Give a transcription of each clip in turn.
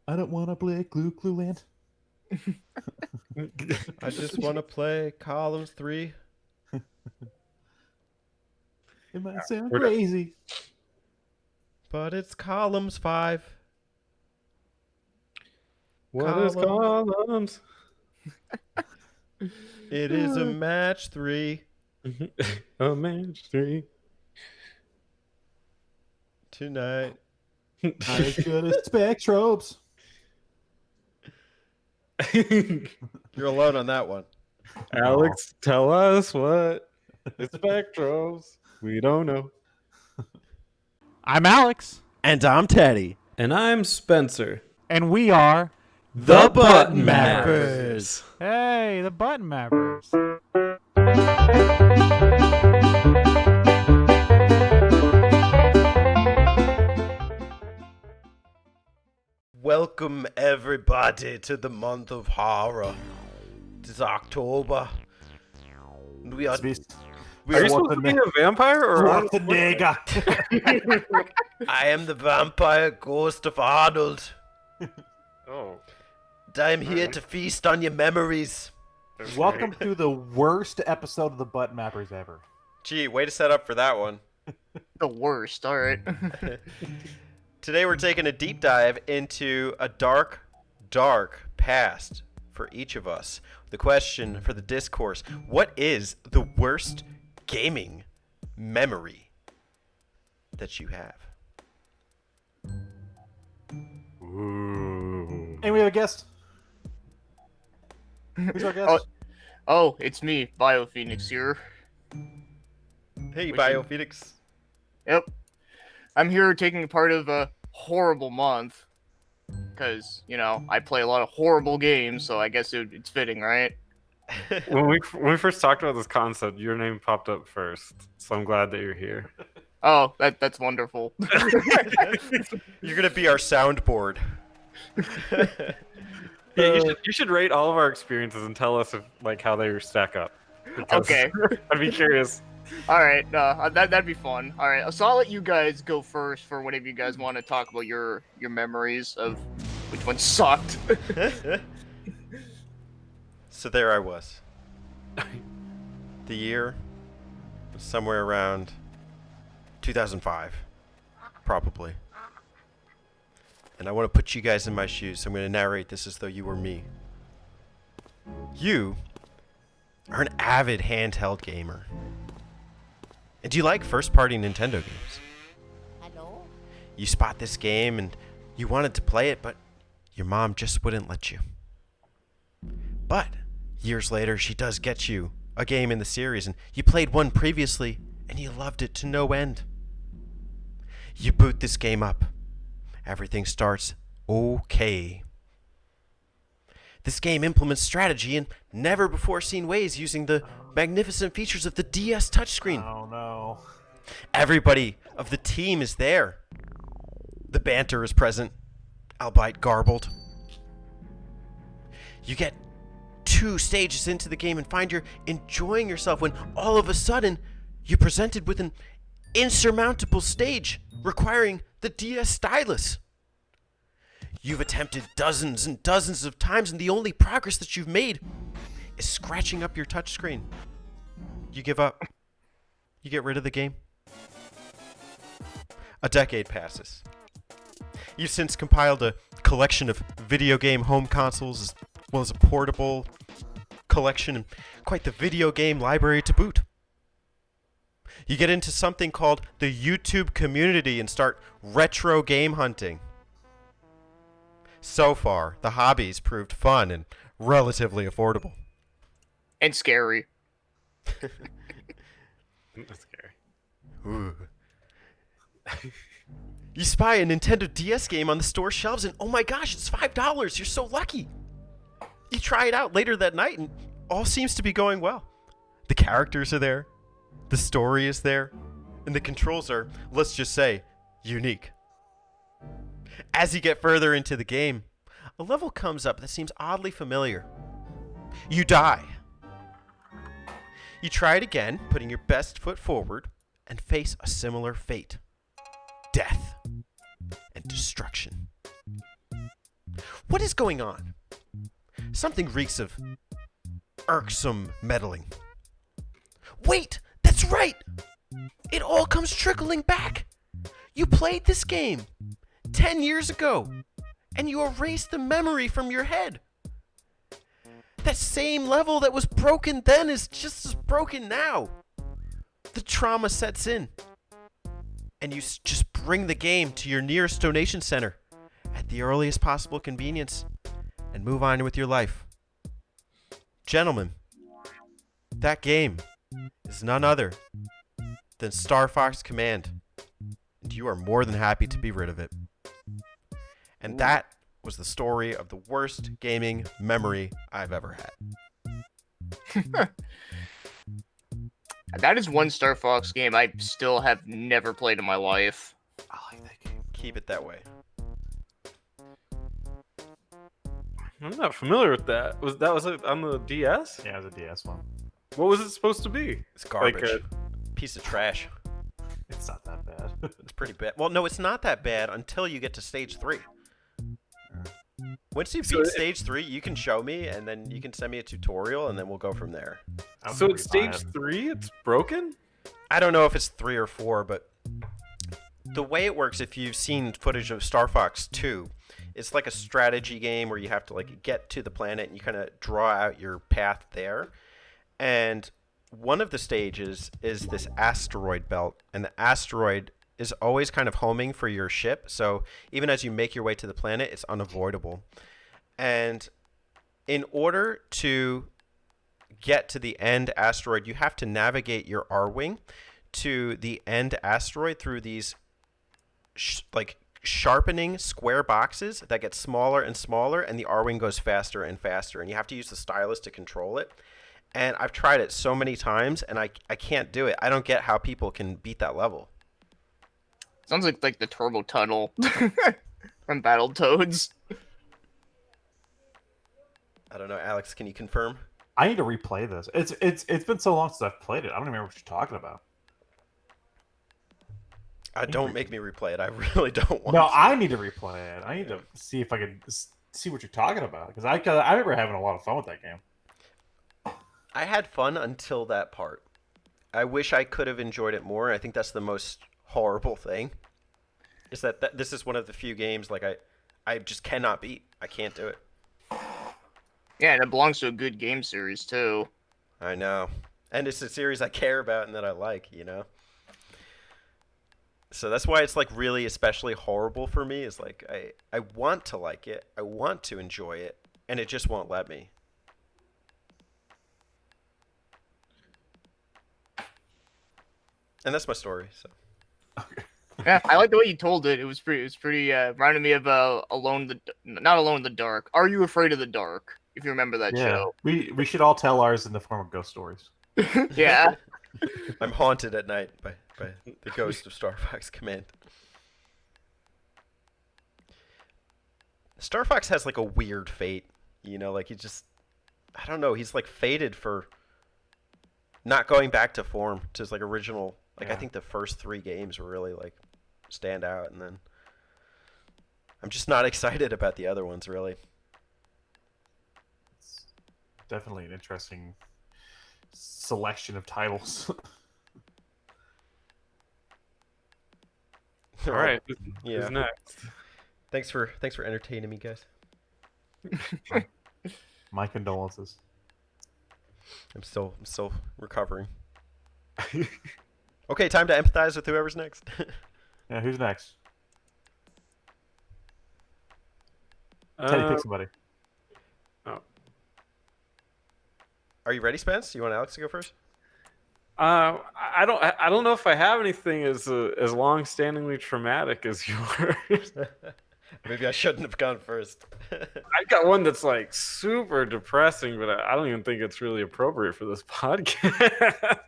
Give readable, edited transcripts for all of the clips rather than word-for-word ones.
I don't want to play Glue Land. I just want to play Columns 3. It might sound We're done. crazy. But it's Columns 5. What is columns? It is a match 3 A match 3. tonight. Not as good as Spectrobes. You're alone on that one. Alex, tell us what is spectrobes. We don't know. I'm Alex. And I'm Teddy. And I'm Spencer. And we are... The Button Mappers. Hey, the Button Mappers. Welcome everybody to the month of horror. It is October. We are... Are you supposed to be a vampire or What the nigga? I am the vampire ghost of Arnold. Oh. And I am here to feast on your memories. Welcome to the worst episode of the Button Mappers ever. Gee, way to set up for that one. The worst, alright. Today we're taking a deep dive into a dark, dark past for each of us. The question for the discourse: what is the worst gaming memory that you have? Ooh. And we have a guest. Who's our guest? Oh, it's me, BioPhoenix here. Hey, Wish BioPhoenix. Yep. I'm here taking part of a horrible month. Because, you know, I play a lot of horrible games, so I guess it's fitting, right? When we first talked about this concept, your name popped up first. So I'm glad that you're here. Oh, that's wonderful. You're gonna be our soundboard. Yeah, you should rate all of our experiences and tell us if how they stack up. Because Okay. I'd be curious. Alright, that'd be fun. Alright, so I'll let you guys go first for whatever you guys want to talk about your memories of which one sucked. So there I was. The year was somewhere around 2005, probably. And I want to put you guys in my shoes, so I'm going to narrate this as though you were me. You are an avid handheld gamer. And you like first-party Nintendo games. Hello? You spot this game and you wanted to play it, but your mom just wouldn't let you. But years later, she does get you a game in the series, and you played one previously, and you loved it to no end. You boot this game up. Everything starts okay. This game implements strategy in never-before-seen ways using the magnificent features of the DS touchscreen. Oh no. Everybody of the team is there. The banter is present, albeit garbled. You get 2 stages into the game and find you're enjoying yourself when all of a sudden you're presented with an insurmountable stage requiring the DS stylus. You've attempted dozens and dozens of times, and the only progress that you've made is scratching up your touchscreen. You give up. You get rid of the game. A decade passes. You've since compiled a collection of video game home consoles as well as a portable collection and quite the video game library to boot. You get into something called the YouTube community and start retro game hunting. So far, the hobby's proved fun and relatively affordable. And scary. That's scary. Ooh. You spy a Nintendo DS game on the store shelves and oh my gosh, it's $5. You're so lucky. You try it out later that night and all seems to be going well. The characters are there, the story is there, and the controls are, let's just say, unique. As you get further into the game, a level comes up that seems oddly familiar. You die. You try it again, putting your best foot forward, and face a similar fate. Death and destruction. What is going on? Something reeks of irksome meddling. Wait, that's right! It all comes trickling back. You played this game 10 years ago, and you erased the memory from your head. That same level that was broken then is just as broken now. The trauma sets in, and you just bring the game to your nearest donation center at the earliest possible convenience and move on with your life. Gentlemen, that game is none other than Star Fox Command, and you are more than happy to be rid of it. And that was the story of the worst gaming memory I've ever had. That is one Star Fox game I still have never played in my life. I like that game. Keep it that way. I'm not familiar with that. Was it on the DS? Yeah, it was a DS one. What was it supposed to be? It's garbage. Like Piece of trash. It's not that bad. It's pretty bad. Well, no, it's not that bad until you get to stage 3. Once you beat stage 3, you can show me, and then you can send me a tutorial, and then we'll go from there. So it's stage 3? It's broken? I don't know if it's 3 or 4, but the way it works, if you've seen footage of Star Fox 2, it's like a strategy game where you have to like get to the planet and you kind of draw out your path there. And one of the stages is this asteroid belt, and the asteroid is always kind of homing for your ship. So even as you make your way to the planet, it's unavoidable. And in order to get to the end asteroid, you have to navigate your R-Wing to the end asteroid through these sharpening square boxes that get smaller and smaller, and the R-Wing goes faster and faster, and you have to use the stylus to control it. And I've tried it so many times, and I can't do it. I don't get how people can beat that level. Sounds like the turbo tunnel from Battletoads. I don't know, Alex, can you confirm? I need to replay this. It's been so long since I've played it. I don't remember what you're talking about. Don't make me replay it. I really don't want No, to. I need to replay it. I need to see if I can see what you're talking about, because I remember having a lot of fun with that game. I had fun until that part. I wish I could have enjoyed it more. I think that's the most horrible thing. Is that this is one of the few games like I just cannot beat. I can't do it. Yeah, and it belongs to a good game series too. I know. And it's a series I care about and that I like, you know? So that's why it's like really especially horrible for me, is like I want to like it, I want to enjoy it, and it just won't let me. And that's my story, so. Yeah, I like the way you told it. It was pretty reminded me of not Alone in the Dark. Are You Afraid of the Dark? If you remember that show. We should all tell ours in the form of ghost stories. Yeah. I'm haunted at night by the ghost of Star Fox Command. Star Fox has like a weird fate, you know, like I don't know, he's like fated for not going back to form, to his like original, like I think the first 3 games were really like stand out, and then I'm just not excited about the other ones really. It's definitely an interesting selection of titles. All right. Yeah. Who's next? Thanks for entertaining me, guys. My condolences. I'm still recovering. Okay, time to empathize with whoever's next. Yeah, who's next? Teddy, pick somebody. Oh. Are you ready, Spence? You want Alex to go first? I don't know if I have anything as long-standingly traumatic as yours. Maybe I shouldn't have gone first. I got one that's like super depressing, but I don't even think it's really appropriate for this podcast.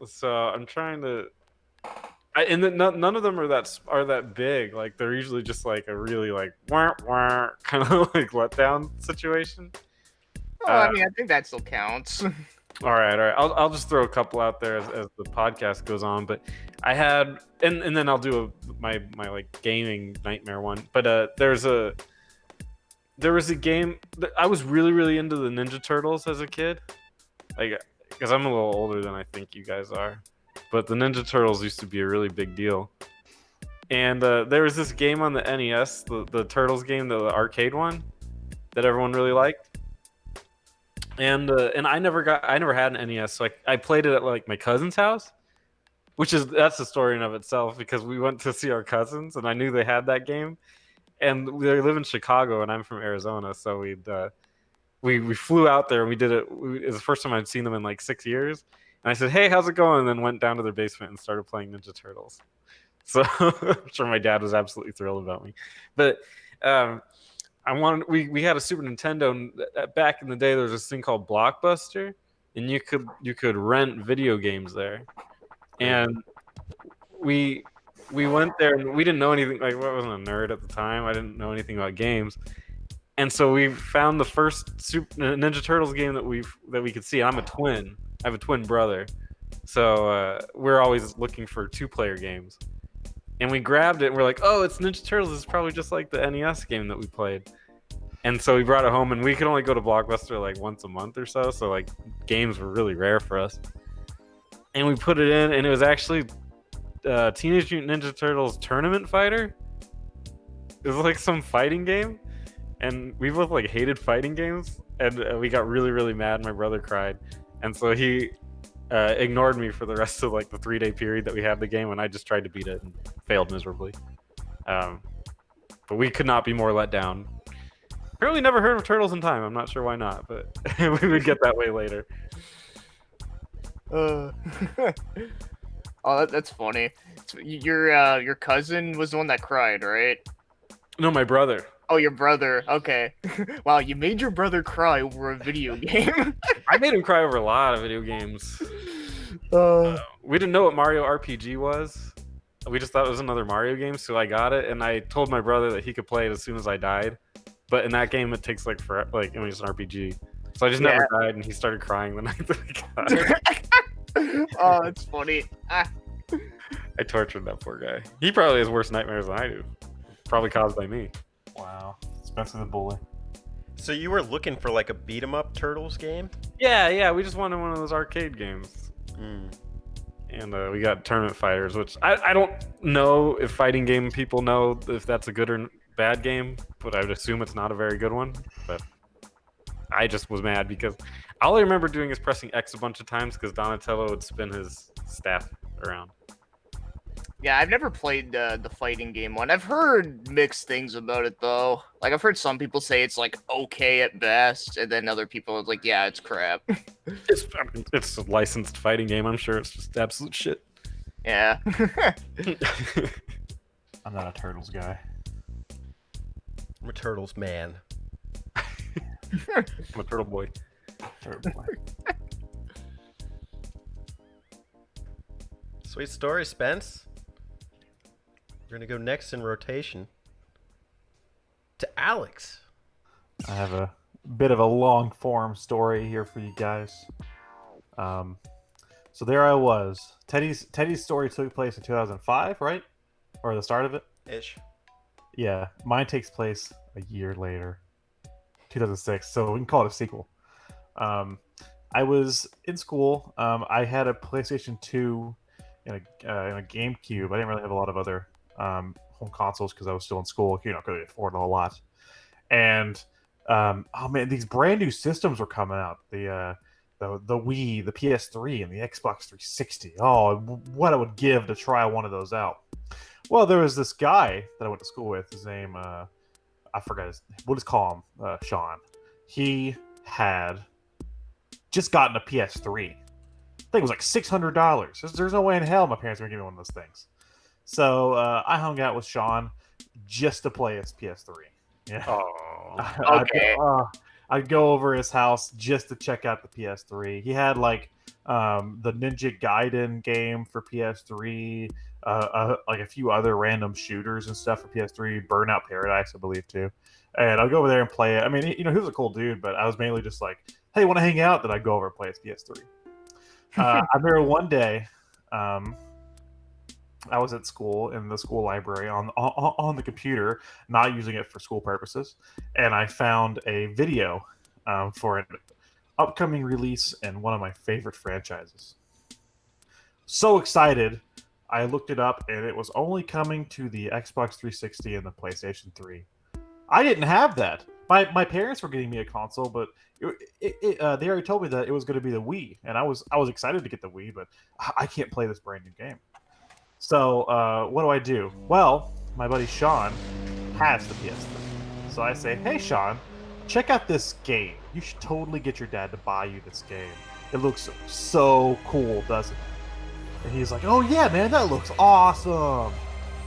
So I'm trying to, none of them are that big. Like they're usually just like a really like wah, wah, kind of like letdown situation. Well, I mean, I think that still counts. All right, all right. I'll just throw a couple out there as the podcast goes on. But I had, and then I'll do my like gaming nightmare one. But there was a game that I was really into the Ninja Turtles as a kid, like because I'm a little older than I think you guys are. But the Ninja Turtles used to be a really big deal. And there was this game on the NES, the Turtles game, the arcade one, that everyone really liked. And I never had an NES, so I played it at like my cousin's house, that's a story in of itself because we went to see our cousins and I knew they had that game, and they live in Chicago and I'm from Arizona, so we flew out there and we did it. It was the first time I'd seen them in like 6 years, and I said, "Hey, how's it going?" And then went down to their basement and started playing Ninja Turtles. So I'm sure my dad was absolutely thrilled about me, but. We had a Super Nintendo, and back in the day there was this thing called Blockbuster, and you could rent video games there. And we went there and we didn't know anything, like I wasn't a nerd at the time. I didn't know anything about games. And so we found the first Ninja Turtles game that we could see. I'm a twin. I have a twin brother. So we're always looking for two-player games. And we grabbed it and we're like, "Oh, it's Ninja Turtles. It's probably just like the NES game that we played." And so we brought it home, and we could only go to Blockbuster like once a month or so. So like games were really rare for us. And we put it in, and it was actually Teenage Mutant Ninja Turtles Tournament Fighter. It was like some fighting game, and we both like hated fighting games, and we got really mad. My brother cried, and so he ignored me for the rest of like the 3-day period that we had the game, and I just tried to beat it and failed miserably. But we could not be more let down. Apparently never heard of Turtles in Time. I'm not sure why not, but we would get that way later. Oh, that's funny. So your cousin was the one that cried, right? No, my brother. Oh, your brother. Okay. Wow, you made your brother cry over a video game. I made him cry over a lot of video games. We didn't know what Mario RPG was. We just thought it was another Mario game, so I got it, and I told my brother that he could play it as soon as I died. But in that game, it takes like forever. Like, I mean, it's an RPG. So I just never died, and he started crying the night that I got it. Oh, that's funny. I tortured that poor guy. He probably has worse nightmares than I do. Probably caused by me. Wow, Spencer the Bully. So you were looking for like a beat 'em up Turtles game? Yeah. We just wanted one of those arcade games. And we got Tournament Fighters, which I don't know if fighting game people know if that's a good or bad game, but I would assume it's not a very good one. But I just was mad because all I remember doing is pressing X a bunch of times because Donatello would spin his staff around. Yeah, I've never played the fighting game one. I've heard mixed things about it though. Like I've heard some people say it's like okay at best, and then other people are like, yeah, it's crap. It's a licensed fighting game. I'm sure it's just absolute shit. Yeah. I'm not a Turtles guy. I'm a Turtles man. I'm a turtle boy. Turtle boy. Sweet story, Spence. We're gonna go next in rotation to Alex. I have a bit of a long form story here for you guys. So there I was. Teddy's story took place in 2005, right? Or the start of it? Ish. Yeah, mine takes place a year later, 2006. So we can call it a sequel. I was in school. I had a PlayStation 2 and a GameCube. I didn't really have a lot of other home consoles because I was still in school. You know, couldn't afford a whole lot. And oh man, these brand new systems were coming out. The Wii, the PS3, and the Xbox 360. Oh, what I would give to try one of those out. Well, there was this guy that I went to school with. His name, I forgot his. We'll just call him Sean. He had just gotten a PS3. I think it was like $600. There's no way in hell my parents were gonna give me one of those things. So I hung out with Sean just to play his PS3. Yeah. Oh, Okay. I'd go over his house just to check out the PS3. He had like the Ninja Gaiden game for PS3, like a few other random shooters and stuff for PS3, Burnout Paradise, I believe too. And I'd go over there and play it. I mean, you know, he was a cool dude, but I was mainly just like hey, want to hang out? Then I'd go over and play his PS3. I remember one day, I was at school in the school library on the computer, not using it for school purposes, and I found a video for an upcoming release in one of my favorite franchises. So excited, I looked it up, and it was only coming to the Xbox 360 and the PlayStation 3. I didn't have that. My parents were getting me a console, but they already told me that it was going to be the Wii, and I was excited to get the Wii, but I can't play this brand new game. So what do? Well, my buddy Sean has the PS3, so I say, "Hey Sean, check out this game. You should totally get your dad to buy you this game. It looks so cool, doesn't it?" And he's like, "Oh yeah, man, that looks awesome."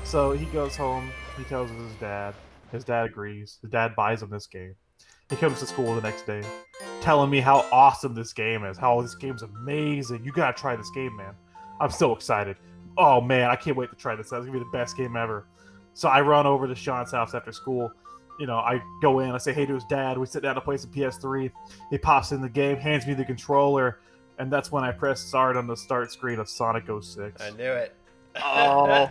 So he goes home. He tells his dad. His dad agrees. His dad buys him this game. He comes to school the next day, telling me how awesome this game is. How this game's amazing. You gotta try this game, man. I'm so excited. Oh man, I can't wait to try this out. It's gonna be the best game ever. So I run over to Sean's house after school. You know, I go in, I say hey to his dad. We sit down to play some PS3. He pops in the game, hands me the controller, and that's when I press start on the start screen of Sonic 06. I knew it. Oh.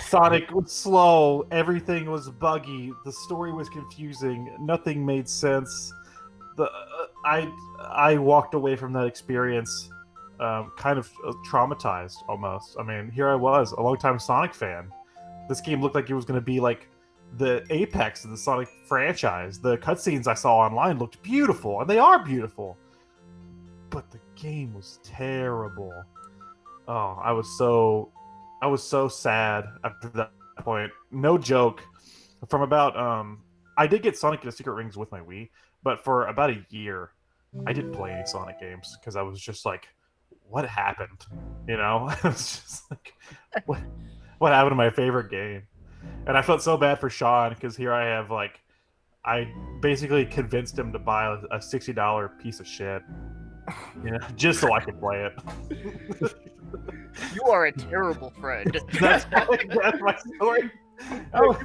Sonic was slow, everything was buggy, the story was confusing, nothing made sense. I walked away from that experience kind of traumatized almost. I mean, here I was, a longtime Sonic fan. This game looked like it was going to be like the apex of the Sonic franchise. The cutscenes I saw online looked beautiful, and they are beautiful. But the game was terrible. Oh, I was so sad after that point. No joke. From about I did get Sonic into Secret Rings with my Wii, but for about a year, I didn't play any Sonic games because I was just like, what happened? You know, I was just like, what happened to my favorite game? And I felt so bad for Sean because here I have like, I basically convinced him to buy a $60 piece of shit, you know, just so I could play it. You are a terrible friend. that's my story. Oh,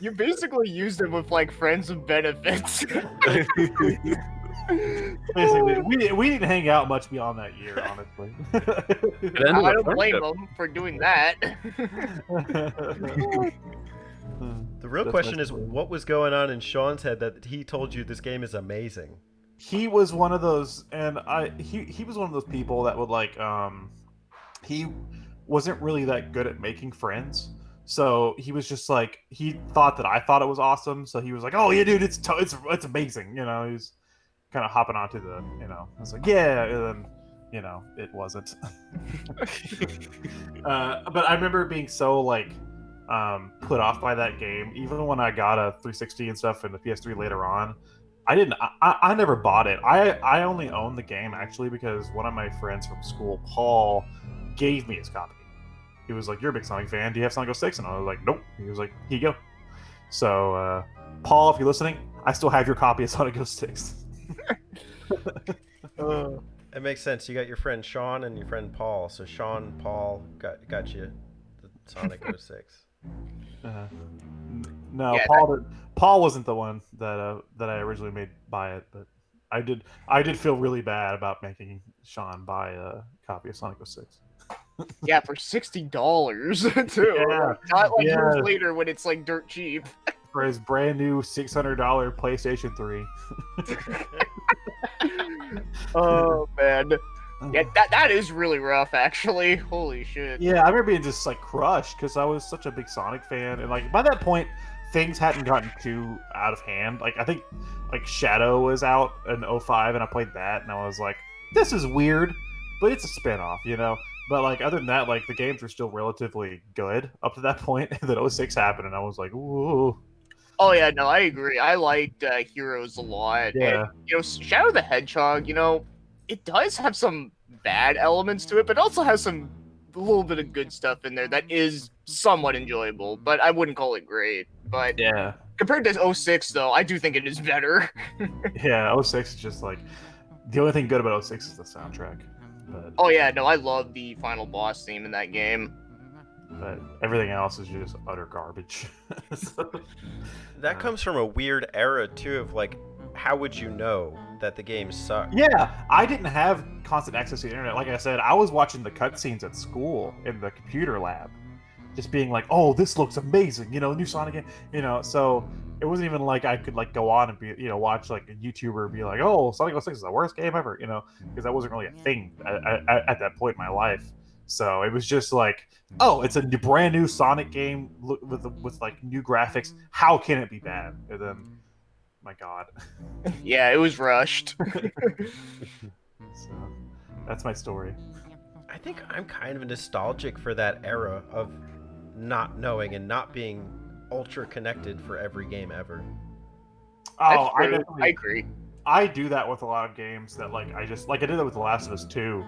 You basically used him with like friends with benefits. basically, we didn't hang out much beyond that year, honestly. I don't blame him for doing that. The real That's question my is, story. what was going on in Sean's head that he told you this game is amazing? He was one of those, and he was one of those people that would like he wasn't really that good at making friends. So he was just like, he thought that I thought it was awesome. So he was like, "Oh yeah, dude, it's amazing." You know, he's kind of hopping onto the, you know, I was like, "Yeah," and then, you know, it wasn't. But I remember being so like put off by that game. Even when I got a 360 and stuff and the PS3 later on, I never bought it. I only owned the game actually because one of my friends from school, Paul, gave me his copy. He was like, "You're a big Sonic fan. Do you have Sonic 06?" And I was like, "Nope." He was like, "Here you go." So, Paul, if you're listening, I still have your copy of Sonic 06. It makes sense. You got your friend Sean and your friend Paul. So Sean, Paul got you the Sonic 06. No, Yeah, Paul wasn't the one that I originally made buy it, but I did feel really bad about making Sean buy a copy of Sonic 06. Yeah, for $60 too. Yeah, Not like years yeah. later when it's like dirt cheap. For his brand new $600 PlayStation 3. Oh man. Yeah, that is really rough actually. Holy shit. Yeah, I remember being just like crushed because I was such a big Sonic fan, and like by that point, things hadn't gotten too out of hand. Like I think like Shadow was out in 05, and I played that, and I was like, "This is weird," but it's a spin-off, you know. But like other than that, like the games were still relatively good up to that point. And then 06 happened, and I was like, "Ooh, Oh yeah, no, I agree. I liked Heroes a lot. yeah." And, you know, Shadow the Hedgehog, you know, it does have some bad elements to it, but also has some a little bit of good stuff in there that is somewhat enjoyable, but I wouldn't call it great. But Yeah, compared to 06 though, I do think it is better. yeah. 06 is just like the only thing good about 06 is the soundtrack, but Oh yeah, no, I love the final boss theme in that game. everything else is just utter garbage. So, That comes from a weird era too of like how would you know that the game sucked? Yeah, I didn't have constant access to the internet. Like I said, I was watching the cutscenes at school in the computer lab, just being like, "Oh, this looks amazing," new Sonic game, So it wasn't even like I could like go on and be, watch like a YouTuber be like, "Oh, Sonic 06 is the worst game ever," because that wasn't really a thing at that point in my life. So it was just like, "Oh, it's a brand new Sonic game with like new graphics. How can it be bad?" And then, my God. Yeah, it was rushed. So that's my story. I think I'm kind of nostalgic for that era of not knowing and not being ultra connected for every game ever. Oh, That's true. I agree. I do that with a lot of games that like I just like I did that with The Last of Us 2.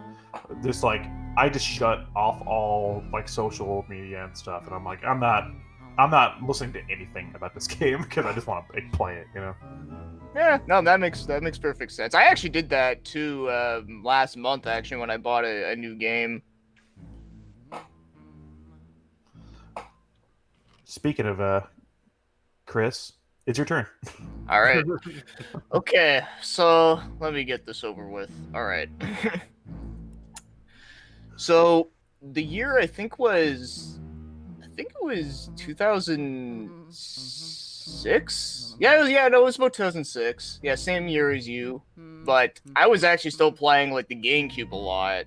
Just like I just shut off all like social media and stuff, and I'm like I'm not listening to anything about this game because I just want to play it, Yeah, no, that makes perfect sense. I actually did that too last month, actually, when I bought a new game. Speaking of Chris, it's your turn. All right. Okay, so let me get this over with. All right. So the year I think it was 2006. It was about 2006. Yeah, same year as you. But I was actually still playing like the GameCube a lot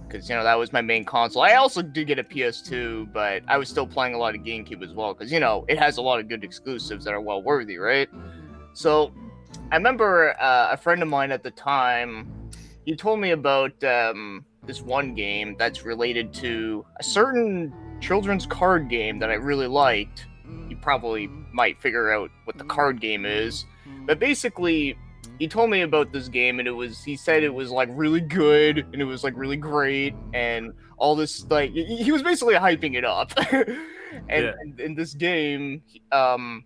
because that was my main console. I also did get a PS2, but I was still playing a lot of GameCube as well because it has a lot of good exclusives that are well worthy, right? So I remember a friend of mine at the time. He told me about this one game that's related to a certain children's card game that I really liked. You probably might figure out what the card game is, but basically he told me about this game, and he said it was like really good and it was like really great and all this, like he was basically hyping it up. and in this game, I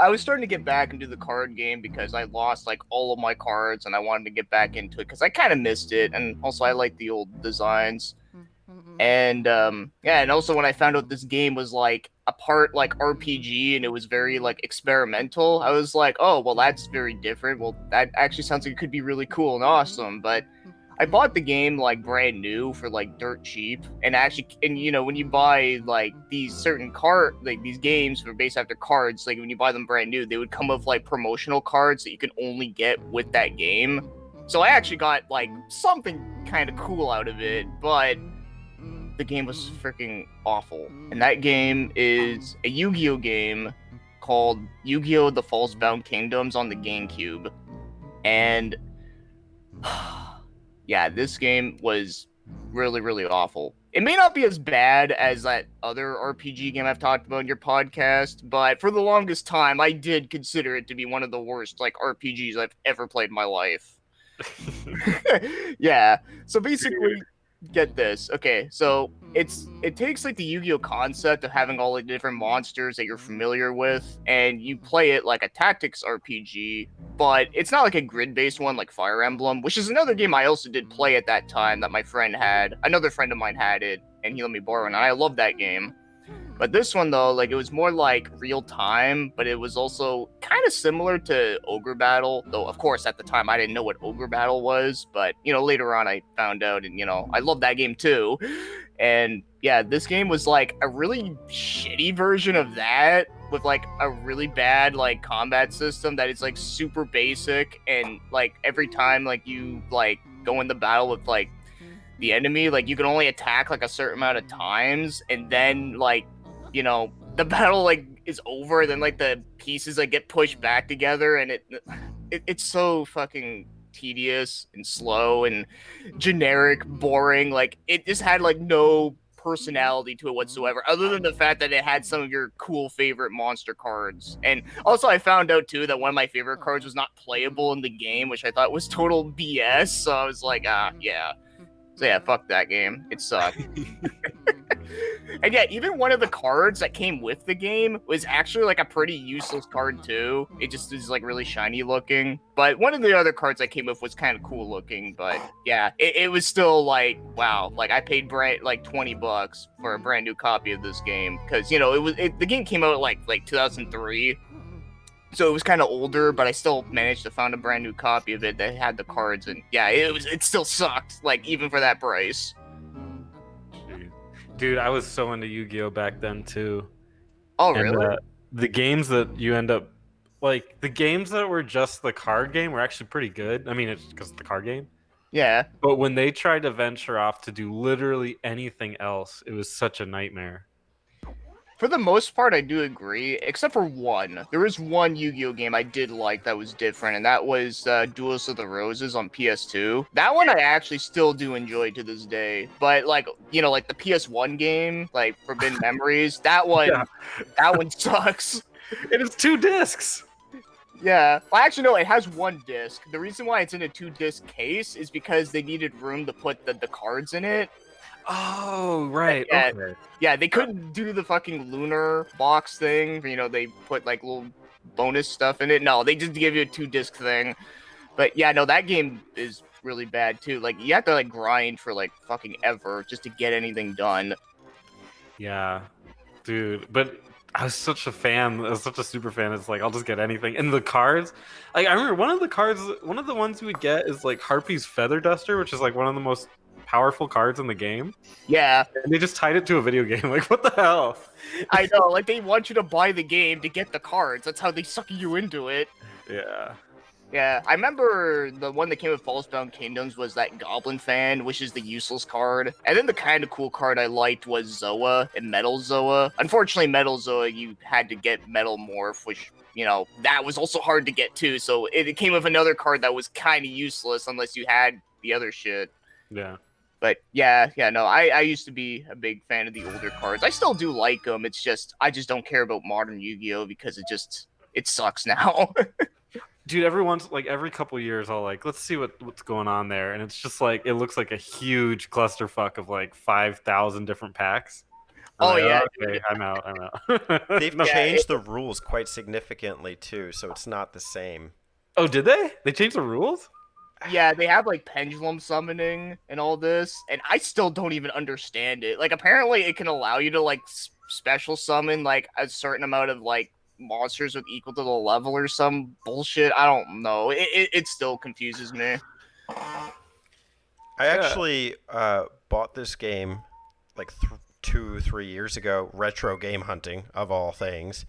was starting to get back into the card game because I lost like all of my cards and I wanted to get back into it because I kind of missed it, and also I like the old designs. And and also when I found out this game was like a part like RPG and it was very like experimental, I was like, oh well, that's very different. Well, that actually sounds like it could be really cool and awesome. But I bought the game like brand new for like dirt cheap, and when you buy like these certain these games for based after cards, like when you buy them brand new, they would come with like promotional cards that you can only get with that game. So I actually got like something kind of cool out of it, but the game was freaking awful. And that game is a Yu-Gi-Oh game called Yu-Gi-Oh! The False Bound Kingdoms on the GameCube. And yeah, this game was really, really awful. It may not be as bad as that other RPG game I've talked about in your podcast, but for the longest time, I did consider it to be one of the worst like RPGs I've ever played in my life. Yeah. So basically, get this. Okay, so it takes like the Yu-Gi-Oh concept of having all the different monsters that you're familiar with, and you play it like a tactics RPG, but it's not like a grid-based one like Fire Emblem, which is another game I also did play at that time that my friend had. Another friend of mine had it, and he let me borrow it, and I love that game. But this one, though, like, it was more like real time, but it was also kind of similar to Ogre Battle, though, of course, at the time, I didn't know what Ogre Battle was, but, later on I found out, and, I love that game, too. And, yeah, this game was, like, a really shitty version of that, with, like, a really bad, like, combat system that is, like, super basic, and, like, every time, like, you, like, go in the battle with, like, the enemy, like, you can only attack, like, a certain amount of times, and then, like, the battle like is over, then like the pieces like get pushed back together, and it's so fucking tedious and slow and generic, boring. Like it just had like no personality to it whatsoever, other than the fact that it had some of your cool favorite monster cards. And also I found out too that one of my favorite cards was not playable in the game, which I thought was total BS. So I was like, yeah. So yeah, fuck that game. It sucked. And yeah, even one of the cards that came with the game was actually like a pretty useless card too. It just is like really shiny looking. But one of the other cards I came with was kind of cool looking. But yeah, it was still like, wow. Like I paid like $20 for a brand new copy of this game because the game came out like 2003. so it was kind of older, but I still managed to find a brand new copy of it that had the cards, and yeah, it still sucked, like even for that price. Dude, I was so into Yu-Gi-Oh back then too. Oh And really? the games that you end up like the games that were just the card game were actually pretty good. I mean, it's because it's the card game. Yeah. But when they tried to venture off to do literally anything else, it was such a nightmare. For the most part, I do agree, except for one. There was one Yu-Gi-Oh game I did like that was different, and that was Duelist of the Roses on PS2. That one I actually still do enjoy to this day. But like, you know, like the PS1 game, like Forbidden Memories, that Yeah. one sucks. It is 2 discs. Yeah. Well, actually, no, it has one disc. The reason why it's in a 2-disc case is because they needed room to put the cards in it. Oh, right. Yeah. Okay. Yeah, they couldn't do the fucking lunar box thing. You know, they put like little bonus stuff in it. No, they just give you a 2-disc thing. But yeah, no, that game is really bad too. Like you have to like grind for like fucking ever just to get anything done. Yeah, dude. But I was such a fan. I was such a super fan. It's like I'll just get anything. And the cards, like I remember one of the cards, one of the ones you would get is like Harpy's Feather Duster, which is like one of the most powerful cards in the game. Yeah, And they just tied it to a video game. Like what the hell? I know. Like they want you to buy the game to get the cards. That's how they suck you into it. Yeah. Yeah, I remember the one that came with Fallsbound Kingdoms was that Goblin Fan, which is the useless card. And then the kind of cool card I liked was Zoa and Metal Zoa. Unfortunately, Metal Zoa, you had to get Metal Morph, which, you know, that was also hard to get too. So it came with another card that was kind of useless unless you had the other shit. Yeah. But yeah, no, I used to be a big fan of the older cards. I still do like them. It's just, I just don't care about modern Yu-Gi-Oh! Because it sucks now. Dude, every couple years, I'll like, let's see what's going on there, and it's just like it looks like a huge clusterfuck of like 5,000 different packs. Oh, yeah, okay, I'm out. They've No. changed the rules quite significantly too, so it's not the same. Oh, did they? They changed the rules? Yeah, they have like pendulum summoning and all this, and I still don't even understand it. Like, apparently, it can allow you to like special summon like a certain amount of like monsters with equal to the level or some bullshit. I don't know. It still confuses me. I actually bought this game like 2-3 years ago, retro game hunting of all things,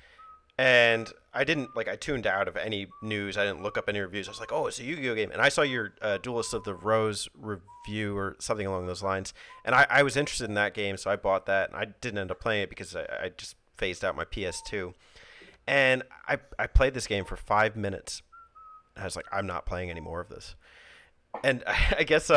and I tuned out of any news. I didn't look up any reviews. I was like, oh, it's a Yu-Gi-Oh game, and I saw your Duelist of the Rose review or something along those lines, and I was interested in that game, so I bought that, and I didn't end up playing it because I just phased out my PS2. And I played this game for 5 minutes. I was like, I'm not playing any more of this. And I guess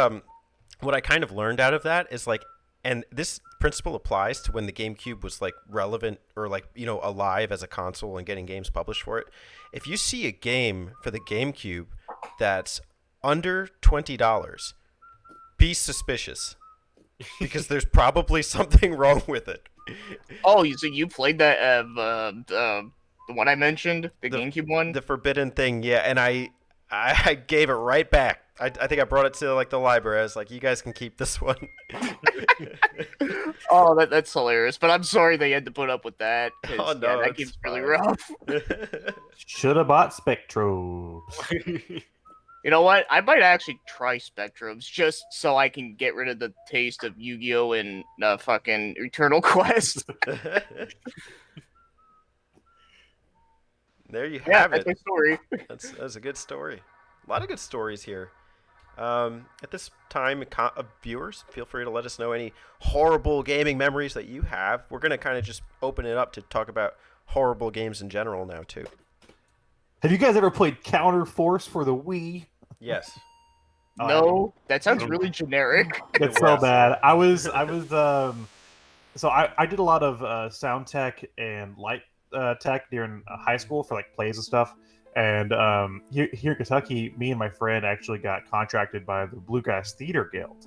what I kind of learned out of that is like, and this principle applies to when the GameCube was like relevant or like, you know, alive as a console and getting games published for it. If you see a game for the GameCube that's under $20, be suspicious because there's probably something wrong with it. Oh, so you played that the one I mentioned, the GameCube one? The forbidden thing, yeah, and I gave it right back. I think I brought it to like the library. I was like, you guys can keep this one. Oh, that's hilarious. But I'm sorry they had to put up with that. Oh, no, yeah, that it's game's really fine. rough. Should have bought Spectrobes. You know what? I might actually try Spectrums just so I can get rid of the taste of Yu-Gi-Oh! And fucking Eternal Quest. There you Yeah, have that's it. my story. That's a good story. A lot of good stories here. At this time, viewers, feel free to let us know any horrible gaming memories that you have. We're going to kind of just open it up to talk about horrible games in general now, too. Have you guys ever played Counter Force for the Wii? Yes. No, that sounds really generic. It's so bad. I did a lot of sound tech and light tech during high school for like plays and stuff. And here in Kentucky, me and my friend actually got contracted by the Bluegrass Theater Guild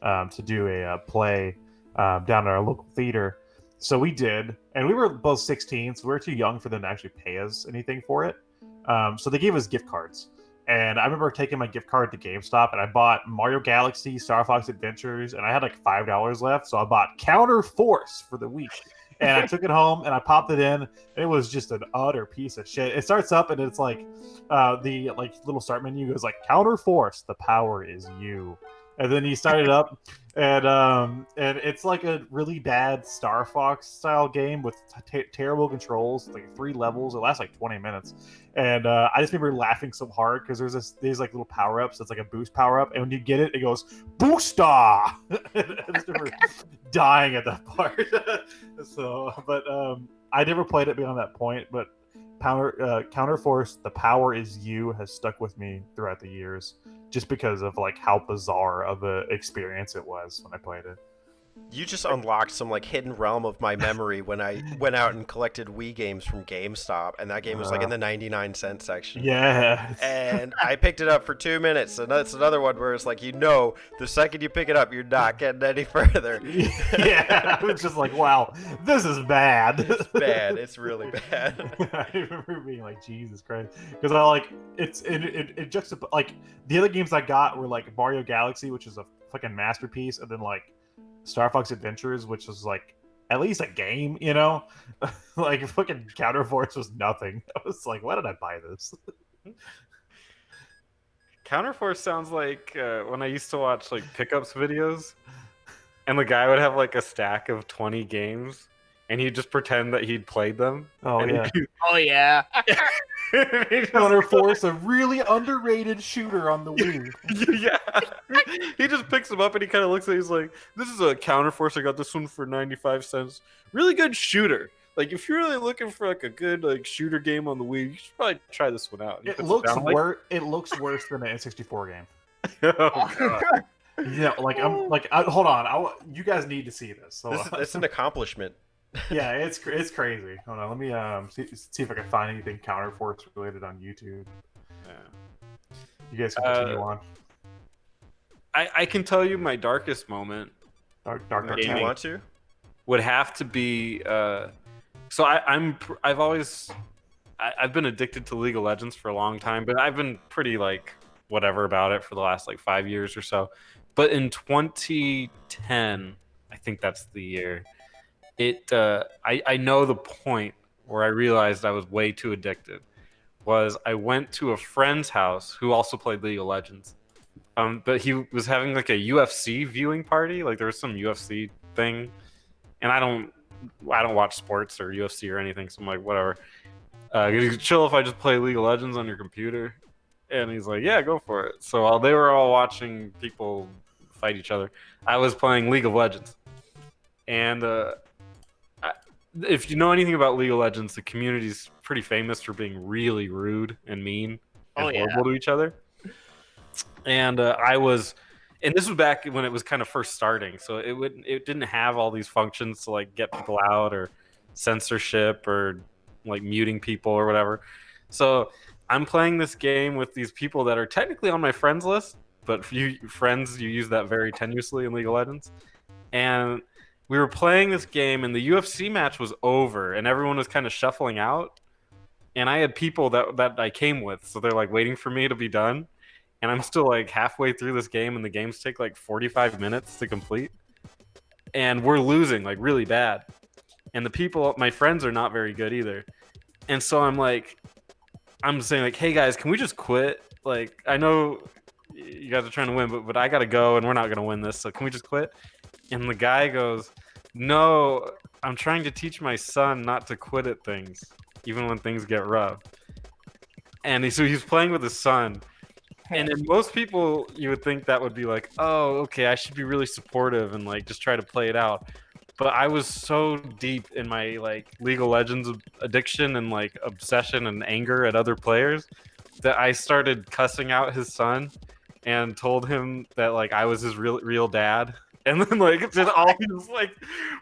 to do a play down at our local theater. So we did, and we were both 16, so we were too young for them to actually pay us anything for it. So they gave us gift cards, And I remember taking my gift card to GameStop, and I bought Mario Galaxy, Star Fox Adventures, and I had like $5 left, so I bought Counter Force for the week. And I took it home and I popped it in. It was just an utter piece of shit. It starts up and it's like the like little start menu goes like Counter Force, the power is you. And then you start it up, and it's like a really bad Star Fox style game with terrible controls, like 3 levels. It lasts like 20 minutes, and I just remember laughing so hard because these like little power ups. It's like a boost power up, and when you get it, it goes Booster. I just remember dying at that part. So, but I never played it beyond that point. But Counter Force, the power is you, has stuck with me throughout the years, just because of like how bizarre of a experience it was when I played it. You just unlocked some like hidden realm of my memory when I went out and collected Wii games from GameStop, and that game was like in the 99-cent section. Yeah. And I picked it up for 2 minutes, and that's another one where it's like, the second you pick it up, you're not getting any further. Yeah, I was just like, wow, this is bad. It's bad. It's really bad. I remember being like, Jesus Christ, because I like it like the other games I got were like Mario Galaxy, which is a fucking masterpiece, and then like Star Fox Adventures, which was like at least a game, you know? Like fucking Counter Force was nothing. I was like, why did I buy this? Counterforce sounds like when I used to watch like pickups videos, and the guy would have like a stack of 20 games, and he'd just pretend that he'd played them. Oh and yeah. Oh yeah. Counter Force, a really underrated shooter on the Wii. Yeah, he just picks them up and he kind of looks at it. He's like, "This is a Counter Force. I got this one for 95 cents. Really good shooter. Like, if you're really looking for like a good like shooter game on the Wii, you should probably try this one out." It looks worse than an N64 game. Oh, God. Yeah, hold on. You guys need to see this. So, It's an accomplishment. yeah, it's crazy. Hold on, let me see if I can find anything Counter Force related on YouTube. Yeah. You guys can continue on. I can tell you my darkest moment Dark Do you gaming. want to? would have to be. So I've been addicted to League of Legends for a long time, but I've been pretty like whatever about it for the last like 5 years or so. But in 2010, I think that's the year. I know the point where I realized I was way too addicted was I went to a friend's house who also played League of Legends. But he was having like a UFC viewing party, like there was some UFC thing, and I don't watch sports or UFC or anything, so I'm like, whatever. He's chill if I just play League of Legends on your computer, and he's like, yeah, go for it. So while they were all watching people fight each other, I was playing League of Legends, and if you know anything about League of Legends, the community's pretty famous for being really rude and mean and horrible to each other. And and this was back when it was kind of first starting, so it didn't have all these functions to like get people out or censorship or like muting people or whatever. So I'm playing this game with these people that are technically on my friends list, but you use that very tenuously in League of Legends. And we were playing this game, and the UFC match was over, and everyone was kind of shuffling out. And I had people that I came with, so they're like waiting for me to be done. And I'm still like halfway through this game, and the games take like 45 minutes to complete. And we're losing like really bad. And the people, my friends, are not very good either. And so I'm saying like, hey guys, can we just quit? Like, I know you guys are trying to win, but I gotta go, and we're not gonna win this. So can we just quit? And the guy goes, no, I'm trying to teach my son not to quit at things, even when things get rough. And so he's playing with his son. And in most people, you would think that would be like, oh, okay, I should be really supportive and like just try to play it out. But I was so deep in my like League of Legends addiction and like obsession and anger at other players that I started cussing out his son and told him that like I was his real dad. And then like did all these like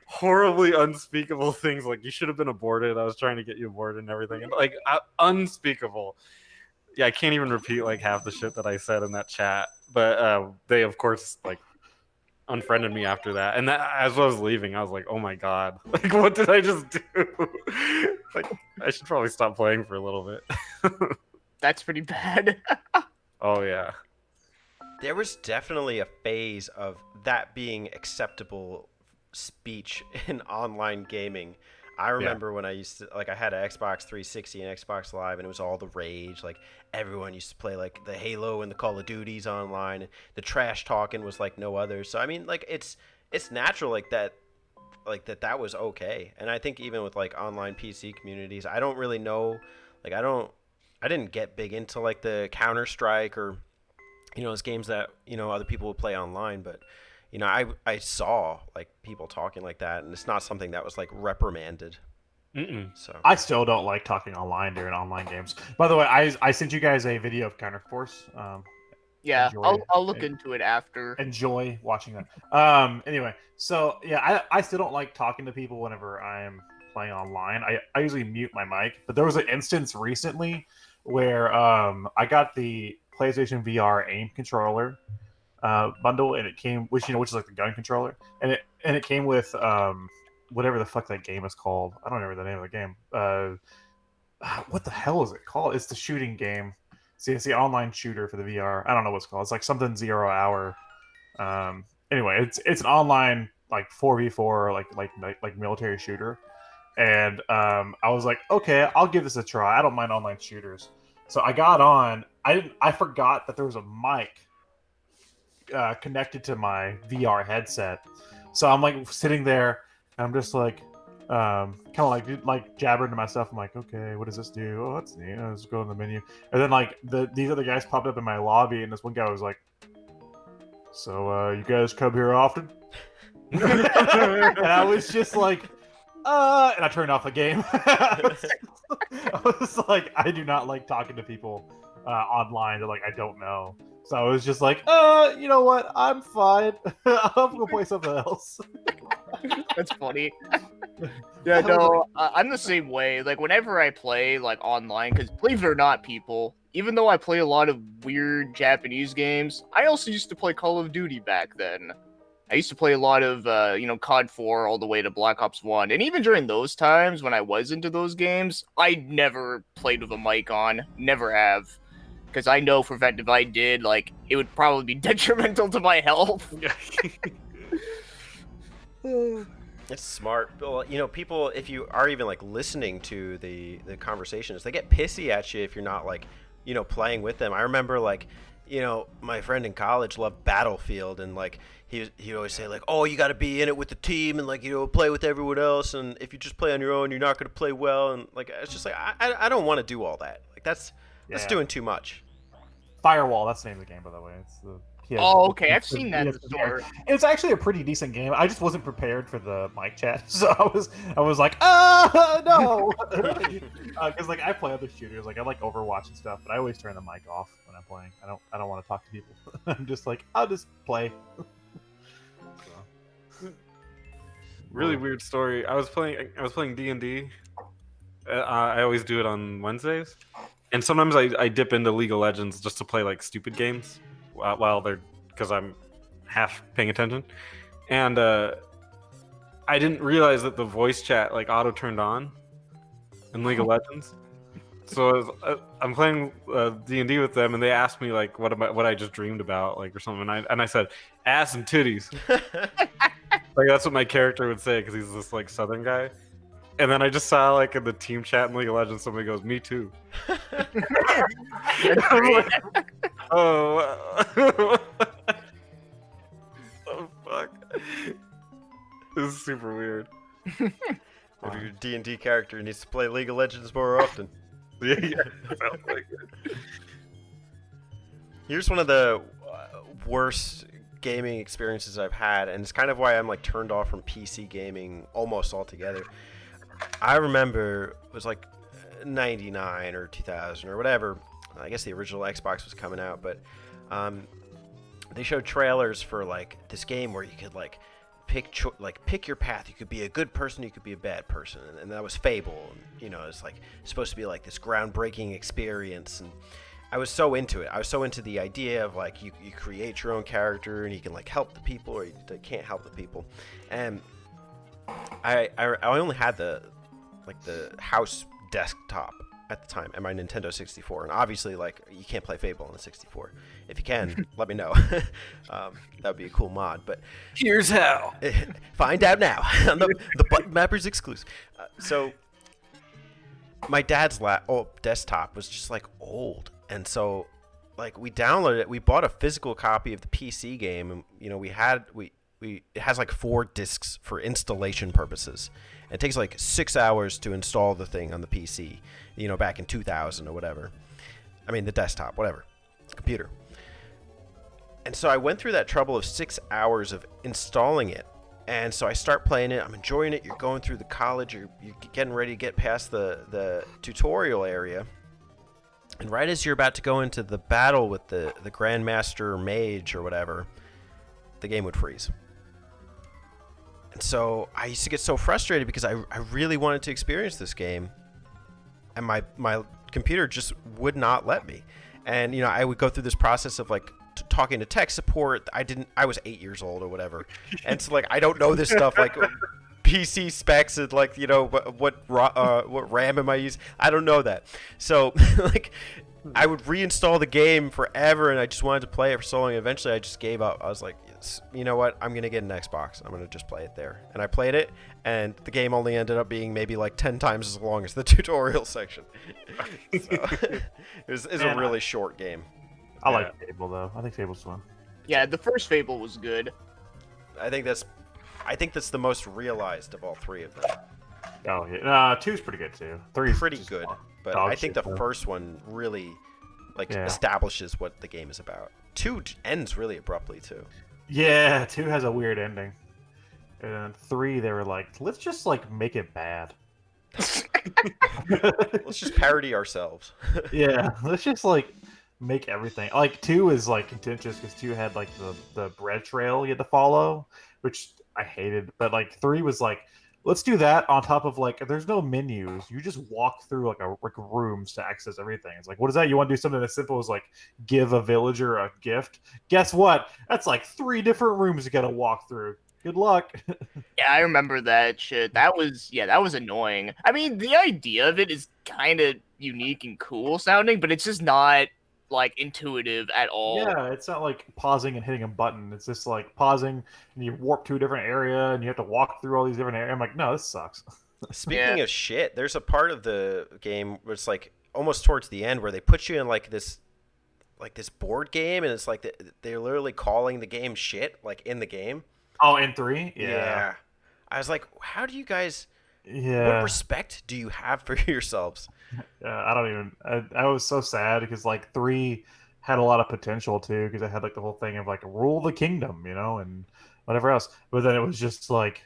horribly unspeakable things, like you should have been aborted. I was trying to get you aborted and everything, and like unspeakable. Yeah, I can't even repeat like half the shit that I said in that chat. But they of course like unfriended me after that. And that, as I was leaving, I was like, oh my god, like what did I just do? Like I should probably stop playing for a little bit. That's pretty bad. Oh yeah. There was definitely a phase of that being acceptable speech in online gaming. I remember when I used to I had an Xbox 360 and Xbox Live, and it was all the rage. Like everyone used to play like the Halo and the Call of Duties online. The trash talking was like no other. So I mean, like it's natural that was okay. And I think even with like online PC communities, I don't really know. Like I didn't get big into like the Counter Strike or those games that other people would play online, but I saw like people talking like that, and it's not something that was like reprimanded. Mm-mm. So I still don't like talking online during online games. By the way, I sent you guys a video of Counter Force. Yeah, Enjoy, I'll look into it after. enjoy watching that. Anyway, so yeah, I still don't like talking to people whenever I'm playing online. I usually mute my mic, but there was an instance recently where I got the PlayStation VR aim controller bundle, and it came which is like the gun controller, and it came with whatever the fuck that game is called. I don't remember the name of the game. What the hell is it called? It's the shooting game. See, it's the online shooter for the VR. I don't know what it's called. It's like something 0 hour. Anyway, it's an online like 4v4 like military shooter, and I was like, okay, I'll give this a try. I don't mind online shooters. So I got on. I forgot that there was a mic connected to my VR headset. So I'm like sitting there, and I'm just like, kind of like jabbering to myself. I'm like, okay, what does this do? Oh, that's neat. Let's go in the menu, and then like these other guys popped up in my lobby, and this one guy was like, "So you guys come here often?" And I was just like, and I turned off the game. I was like, I do not like talking to people online that like I don't know. So I was just like, you know what? I'm fine. I'm gonna play something else. That's funny. Yeah, no, I'm the same way. Like, whenever I play, like, online, because believe it or not, people, even though I play a lot of weird Japanese games, I also used to play Call of Duty back then. I used to play a lot of, COD 4 all the way to Black Ops 1. And even during those times when I was into those games, I never played with a mic on. Never have. Because I know for a fact if I did, like, it would probably be detrimental to my health. it's smart. Well, people, if you are even like listening to the conversations, they get pissy at you if you're not like playing with them. I remember like my friend in college loved Battlefield, and like he'd always say like, oh, you got to be in it with the team and like play with everyone else, and if you just play on your own, you're not going to play well. And like it's just like I don't want to do all that. Like that's doing too much. Firewall, that's the name of the game, by the way. It's the Oh, okay, I've seen that in the store. It's actually a pretty decent game. I just wasn't prepared for the mic chat, so I was like, no, because like I play other shooters, like I like Overwatch and stuff, but I always turn the mic off when I'm playing. I don't want to talk to people. I'm just like, I'll just play. Really weird story. I was playing D&D. I always do it on Wednesdays, and sometimes I dip into League of Legends just to play like stupid games while they're because I'm half paying attention, and I didn't realize that the voice chat like auto turned on in League of Legends. So I'm playing D&D with them, and they asked me like what I just dreamed about, like or something, and I said ass and titties. Like that's what my character would say because he's this like Southern guy. And then I just saw like in the team chat in League of Legends, somebody goes, "Me too." I'm like, oh, oh fuck! This is super weird. Maybe your D&D character needs to play League of Legends more often. Yeah, sounds like it. Here's one of the worst gaming experiences I've had, and it's kind of why I'm like turned off from PC gaming almost altogether. I remember it was like 99 or 2000 or whatever. I guess the original Xbox was coming out, but they showed trailers for like this game where you could like pick your path. You could be a good person, you could be a bad person, and that was Fable. And, it's like supposed to be like this groundbreaking experience, and I was so into it. I was so into the idea of like you create your own character and you can like help the people or you can't help the people, and I only had the house desktop at the time and my Nintendo 64, and obviously like you can't play Fable on the 64. If you can, let me know. That would be a cool mod. But Here's how. find out now on the Button Mappers exclusive. So my dad's desktop was just like old, and so like we downloaded it. We bought a physical copy of the PC game, and you know it has like 4 discs for installation purposes. It takes like 6 hours to install the thing on the PC, you know, back in 2000 or whatever. I mean, the desktop, whatever, computer. And so I went through that trouble of 6 hours of installing it. And so I start playing it. I'm enjoying it. You're going through the college. You're getting ready to get past the tutorial area. And right as you're about to go into the battle with the Grandmaster Mage or whatever, the game would freeze. And so I used to get so frustrated because I really wanted to experience this game, and my computer just would not let me. And you know, I would go through this process of like talking to tech support. I was 8 years old or whatever, and so like I don't know this stuff like PC specs and like, you know, what RAM am I using? I don't know that. So like I would reinstall the game forever, and I just wanted to play it for so long. Eventually, I just gave up. I was like, you know what? I'm gonna get an Xbox. I'm gonna just play it there. And I played it, and the game only ended up being maybe like 10 times as long as the tutorial section. So, it was a really short game. I like Fable though. I think Fable's fun. Yeah, the first Fable was good. I think that's the most realized of all 3 of them. Oh yeah, 2's pretty good too. 3's Pretty just good, fun. but Dog I think shit, the though. first one really establishes what the game is about. 2 ends really abruptly too. Yeah, 2 has a weird ending. And 3, they were like, let's just like make it bad. Let's just parody ourselves. Yeah, let's just like make everything like 2 is like contentious because 2 had like the bread trail you had to follow, which I hated. But like 3 was like, let's do that on top of like there's no menus. You just walk through like rooms to access everything. It's like, what is that? You want to do something as simple as like give a villager a gift? Guess what? That's like 3 different rooms you gotta walk through. Good luck. Yeah, I remember that shit. That was annoying. I mean, the idea of it is kind of unique and cool sounding, but it's just not like intuitive at all. Yeah, it's not like pausing and hitting a button. It's just like pausing and you warp to a different area and you have to walk through all these different areas. I'm like, no, this sucks. Speaking of shit, there's a part of the game where it's like almost towards the end where they put you in like this board game, and it's like they're literally calling the game shit like in the game. Oh, in 3? Yeah. I was like, how do you guys? Yeah. What respect do you have for yourselves? I don't even. I was so sad because like 3 had a lot of potential too, because it had like the whole thing of like rule the kingdom, you know, and whatever else. But then it was just like,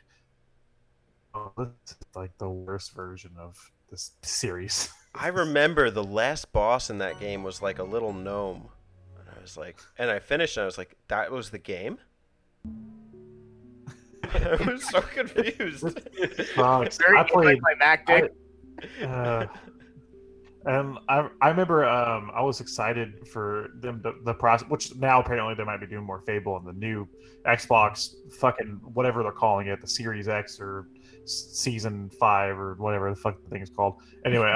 oh, this is like the worst version of this series. I remember the last boss in that game was like a little gnome, and I was like, and I finished, and I was like, that was the game. I was so confused. Sucks. Very I played. like my Mac dick. And I remember I was excited for them the process, which now apparently they might be doing more Fable on the new Xbox, fucking whatever they're calling it, the Series X or Season 5 or whatever the fuck the thing is called. Anyway,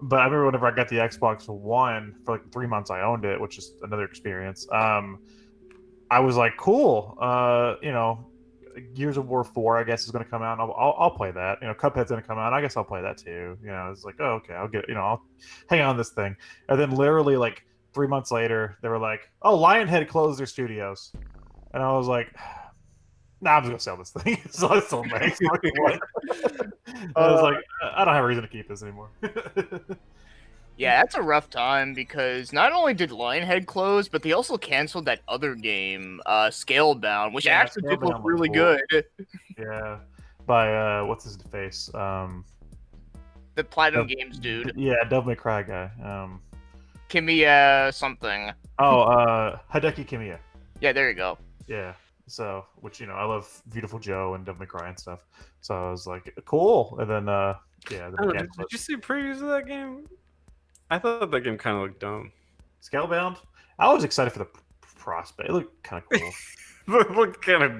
but I remember whenever I got the Xbox One for like 3 months, I owned it, which is another experience. I was like, cool, you know. Gears of War 4, I guess, is going to come out. And I'll play that. You know, Cuphead's going to come out. I guess I'll play that too. You know, it's like, oh, okay, I'll get. You know, I'll hang on this thing. And then literally like 3 months later, they were like, oh, Lionhead closed their studios, and I was like, nah, I'm just gonna sell this thing. So I sold my Xbox One. I was like, I don't have a reason to keep this anymore. Yeah, that's a rough time because not only did Lionhead close, but they also canceled that other game, Scalebound, which Yeah, actually did look Scalebound was really cool. good. Yeah, by what's his face? The Platinum Games dude, Yeah, Devil May Cry guy. Kimiya something. Hideki Kamiya. Yeah, there you go. Yeah. So, which, you know, I love Beautiful Joe and Devil May Cry and stuff. So I was like, cool. And then, yeah. Then I don't know, again, did you see previews of that game? I thought that game kind of looked dumb. Scalebound. I was excited for the prospect. It looked kind of cool. It looked kind of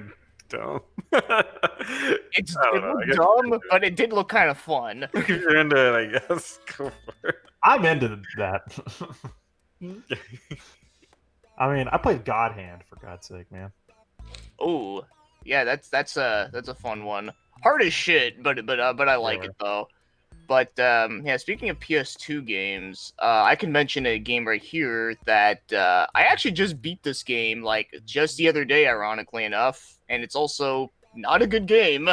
dumb. It I don't know. I looked guess dumb, but it did look kind of fun. if you're into it, I guess go for I'm into that. it. I mean, I played God Hand for God's sake, man. Oh, yeah, that's a fun one. Hard as shit, but I like Sure. it though. But yeah, speaking of PS2 games, I can mention a game right here that I actually just beat this game like just the other day, ironically enough, and it's also not a good game.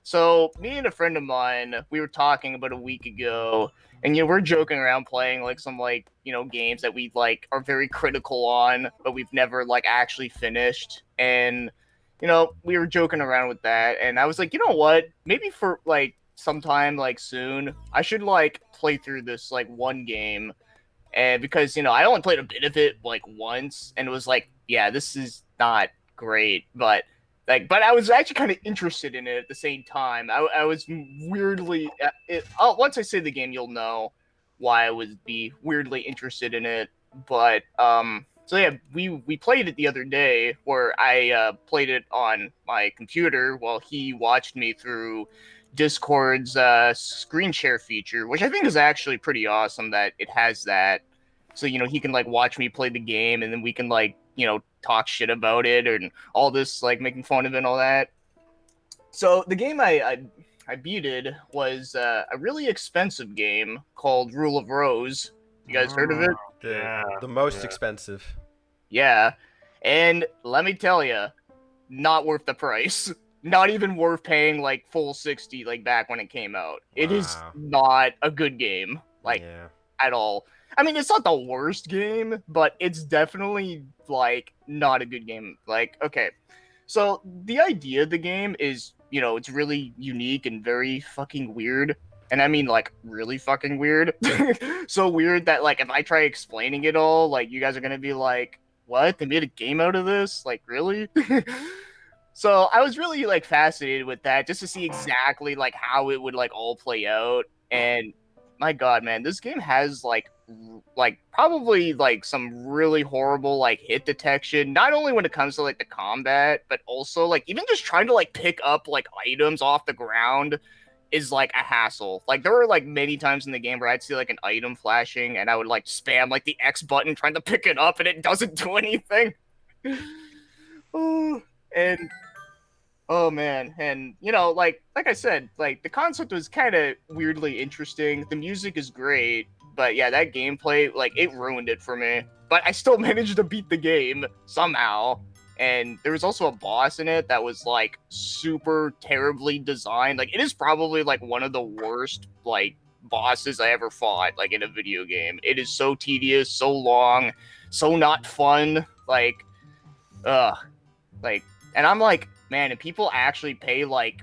So me and a friend of mine, we were talking about a week ago, and we're joking around playing like some like games that we like are very critical on, but we've never like actually finished. And we were joking around with that, and I was like, you know what? Maybe for like sometime like soon, I should like play through this like one game, and because I only played a bit of it like once, and it was like, yeah, this is not great, but but I was actually kind of interested in it at the same time. I was weirdly once I say the game, you'll know why I would be weirdly interested in it. But so yeah, we played it the other day where I played it on my computer while he watched me through Discord's screen share feature, which I think is actually pretty awesome that it has that. So he can like watch me play the game, and then we can like talk shit about it and all this like making fun of it and all that. So the game I beated was a really expensive game called Rule of Rose. You guys heard of it? The most expensive. Yeah. And let me tell you, not worth the price. Not even worth paying like full 60 like back when it came out. It is Wow. not a good game like Yeah. at all. I mean, it's not the worst game, but it's definitely like not a good game. Like, okay. So the idea of the game is, it's really unique and very fucking weird. And I mean like really fucking weird. So weird that like if I try explaining it all, like you guys are gonna be like, what? They made a game out of this? Like, really? So I was really like fascinated with that just to see exactly like how it would like all play out. And my god, man, this game has like probably like some really horrible like hit detection, not only when it comes to like the combat, but also like even just trying to like pick up like items off the ground is like a hassle. Like there were like many times in the game where I'd see like an item flashing and I would like spam like the X button trying to pick it up and it doesn't do anything. Oh, and oh man, and like I said, like the concept was kind of weirdly interesting. The music is great, but yeah, that gameplay, like it ruined it for me. But I still managed to beat the game somehow. And there was also a boss in it that was like super terribly designed. Like it is probably like one of the worst like bosses I ever fought like in a video game. It is so tedious, so long, so not fun. Ugh, like, and I'm like, man, and people actually pay like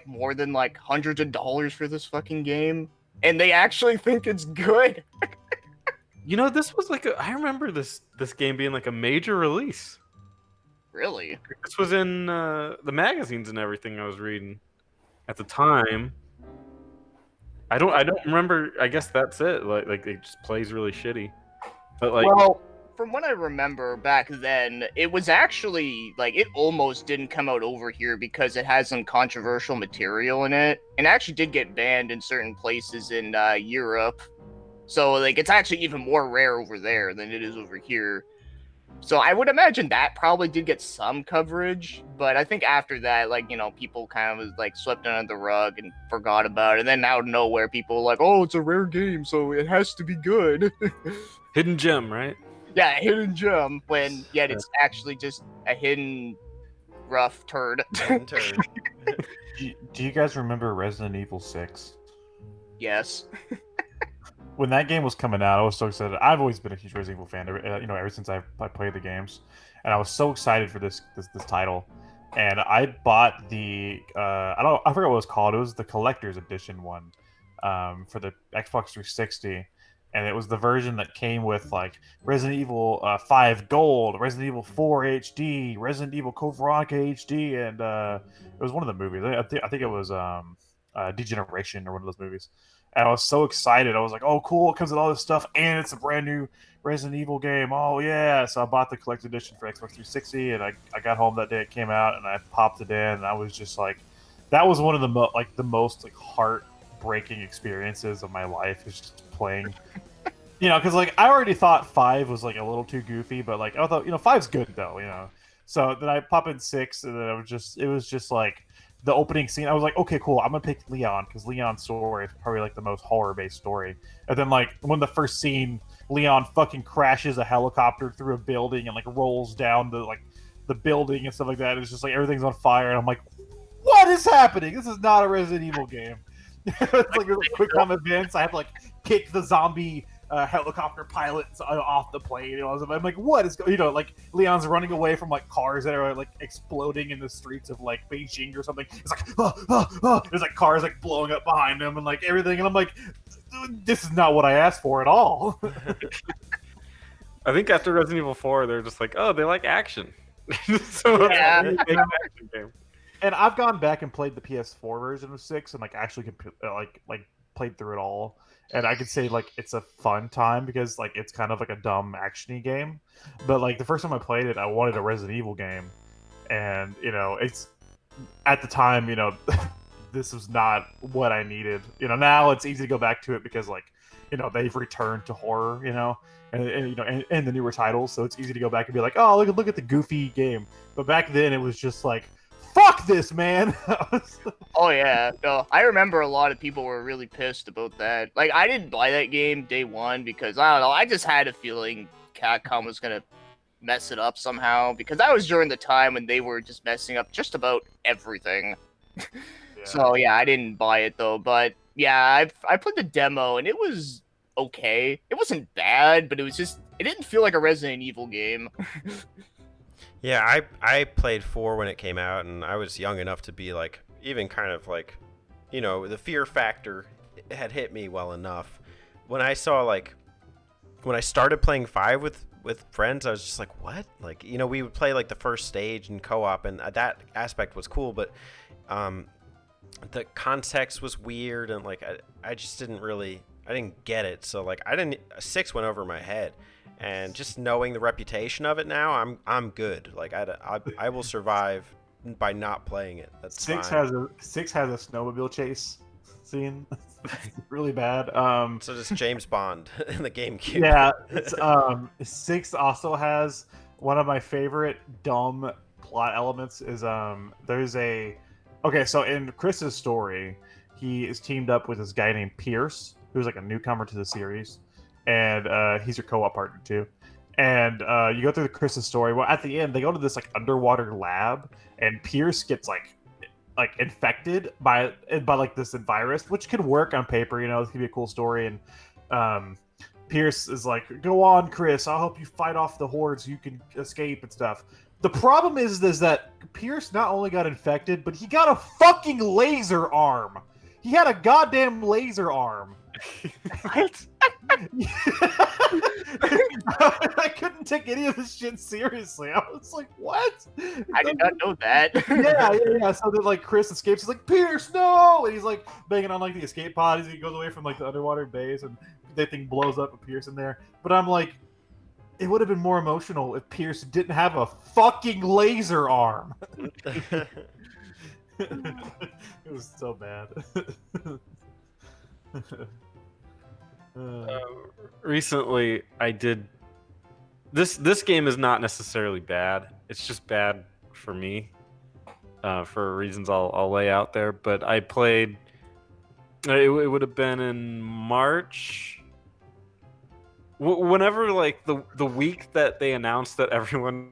more than like hundreds of dollars for this fucking game, and they actually think it's good. This was like I remember this game being like a major release. Really? This was in the magazines and everything I was reading at the time. I don't remember. I guess that's it. Like it just plays really shitty. But like, Well, from what I remember back then, it was actually like it almost didn't come out over here because it has some controversial material in it, and actually did get banned in certain places in Europe. So like it's actually even more rare over there than it is over here. So I would imagine that probably did get some coverage, but I think after that, like people kind of was like swept under the rug and forgot about it. And then out of nowhere, people were like, "Oh, it's a rare game, so it has to be good." hidden gem, right? Yeah, a hidden gem, when yet it's actually just a hidden rough turd. Fucking turd. Do you guys remember Resident Evil 6? Yes. When that game was coming out, I was so excited. I've always been a huge Resident Evil fan, ever since I played the games, and I was so excited for this title. And I bought the I forgot what it was called. It was the collector's edition one for the Xbox 360, and it was the version that came with like Resident Evil 5 Gold, Resident Evil 4 HD, Resident Evil Code Veronica HD, and it was one of the movies. I think it was Degeneration or one of those movies. and I was so excited. I was like, "Oh, cool! It comes with all this stuff, and it's a brand new Resident Evil game. Oh yeah!" So I bought the collector's edition for Xbox 360, and I got home that day it came out, and I popped it in, and I was just like, that was one of the most like heartbreaking experiences of my life. Is just playing. Because like I already thought 5 was like a little too goofy, but like I thought 5's good though. So then I pop in 6, and then it was just like the opening scene. I was like, okay, cool. I'm gonna pick Leon because Leon's story is probably like the most horror based story. And then like when the first scene, Leon fucking crashes a helicopter through a building and like rolls down the building and stuff like that. It's just like everything's on fire, and I'm like, what is happening? This is not a Resident Evil game. It's like there's quick time events. I have to like kick the zombie helicopter pilots off the plane. I'm like, what is going? Like Leon's running away from like cars that are like exploding in the streets of like Beijing or something. It's like, there's like cars like blowing up behind him and like everything. And I'm like, this is not what I asked for at all. I think after Resident Evil 4, they're just like, oh, they like action. So Yeah. it's an action game. And I've gone back and played the PS4 version of 6 and like actually like played through it all. And I could say like it's a fun time because like it's kind of like a dumb actiony game. But like the first time I played it, I wanted a Resident Evil game. And it's at the time, this was not what I needed. Now it's easy to go back to it because like, they've returned to horror, and the newer titles, so it's easy to go back and be like, oh, look at the goofy game. But back then it was just like, fuck this, man. Oh yeah, no, I remember a lot of people were really pissed about that. Like, I didn't buy that game day one because I don't know. I just had a feeling Capcom was gonna mess it up somehow because that was during the time when they were just messing up just about everything. Yeah. So yeah, I didn't buy it though. But yeah, I played the demo and it was okay. It wasn't bad, but it didn't feel like a Resident Evil game. Yeah, I played 4 when it came out, and I was young enough to be like, even kind of like, the fear factor had hit me well enough. When I started playing 5 with friends, I was just like, what? Like, we would play like the first stage in co-op, and that aspect was cool, but the context was weird, and like I just didn't get it. So like 6 went over my head. And just knowing the reputation of it now, I'm good. Like I will survive by not playing it. That's 6 fine. has a snowmobile chase scene. It's really bad. So does James Bond in the GameCube. Yeah, it's 6 also has one of my favorite dumb plot elements is so in Chris's story, he is teamed up with this guy named Pierce, who's like a newcomer to the series. And he's your co-op partner too. And you go through the Chris's story. Well, at the end, they go to this like underwater lab, and Pierce gets like infected by like this virus, which could work on paper. This could be a cool story. And Pierce is like, "Go on, Chris. I'll help you fight off the hordes. You can escape and stuff." The problem is that Pierce not only got infected, but he got a fucking laser arm. He had a goddamn laser arm. What? I couldn't take any of this shit seriously. I was like, what? I did not know that. Yeah. So then, like, Chris escapes. He's like, Pierce, no! And he's like banging on like the escape pod as he goes away from like the underwater base, and that thing blows up with Pierce in there. But I'm like, it would have been more emotional if Pierce didn't have a fucking laser arm. It was so bad. Recently, I did. This game is not necessarily bad. It's just bad for me, for reasons I'll lay out there. But I played. It would have been in March. Whenever like the week that they announced that everyone.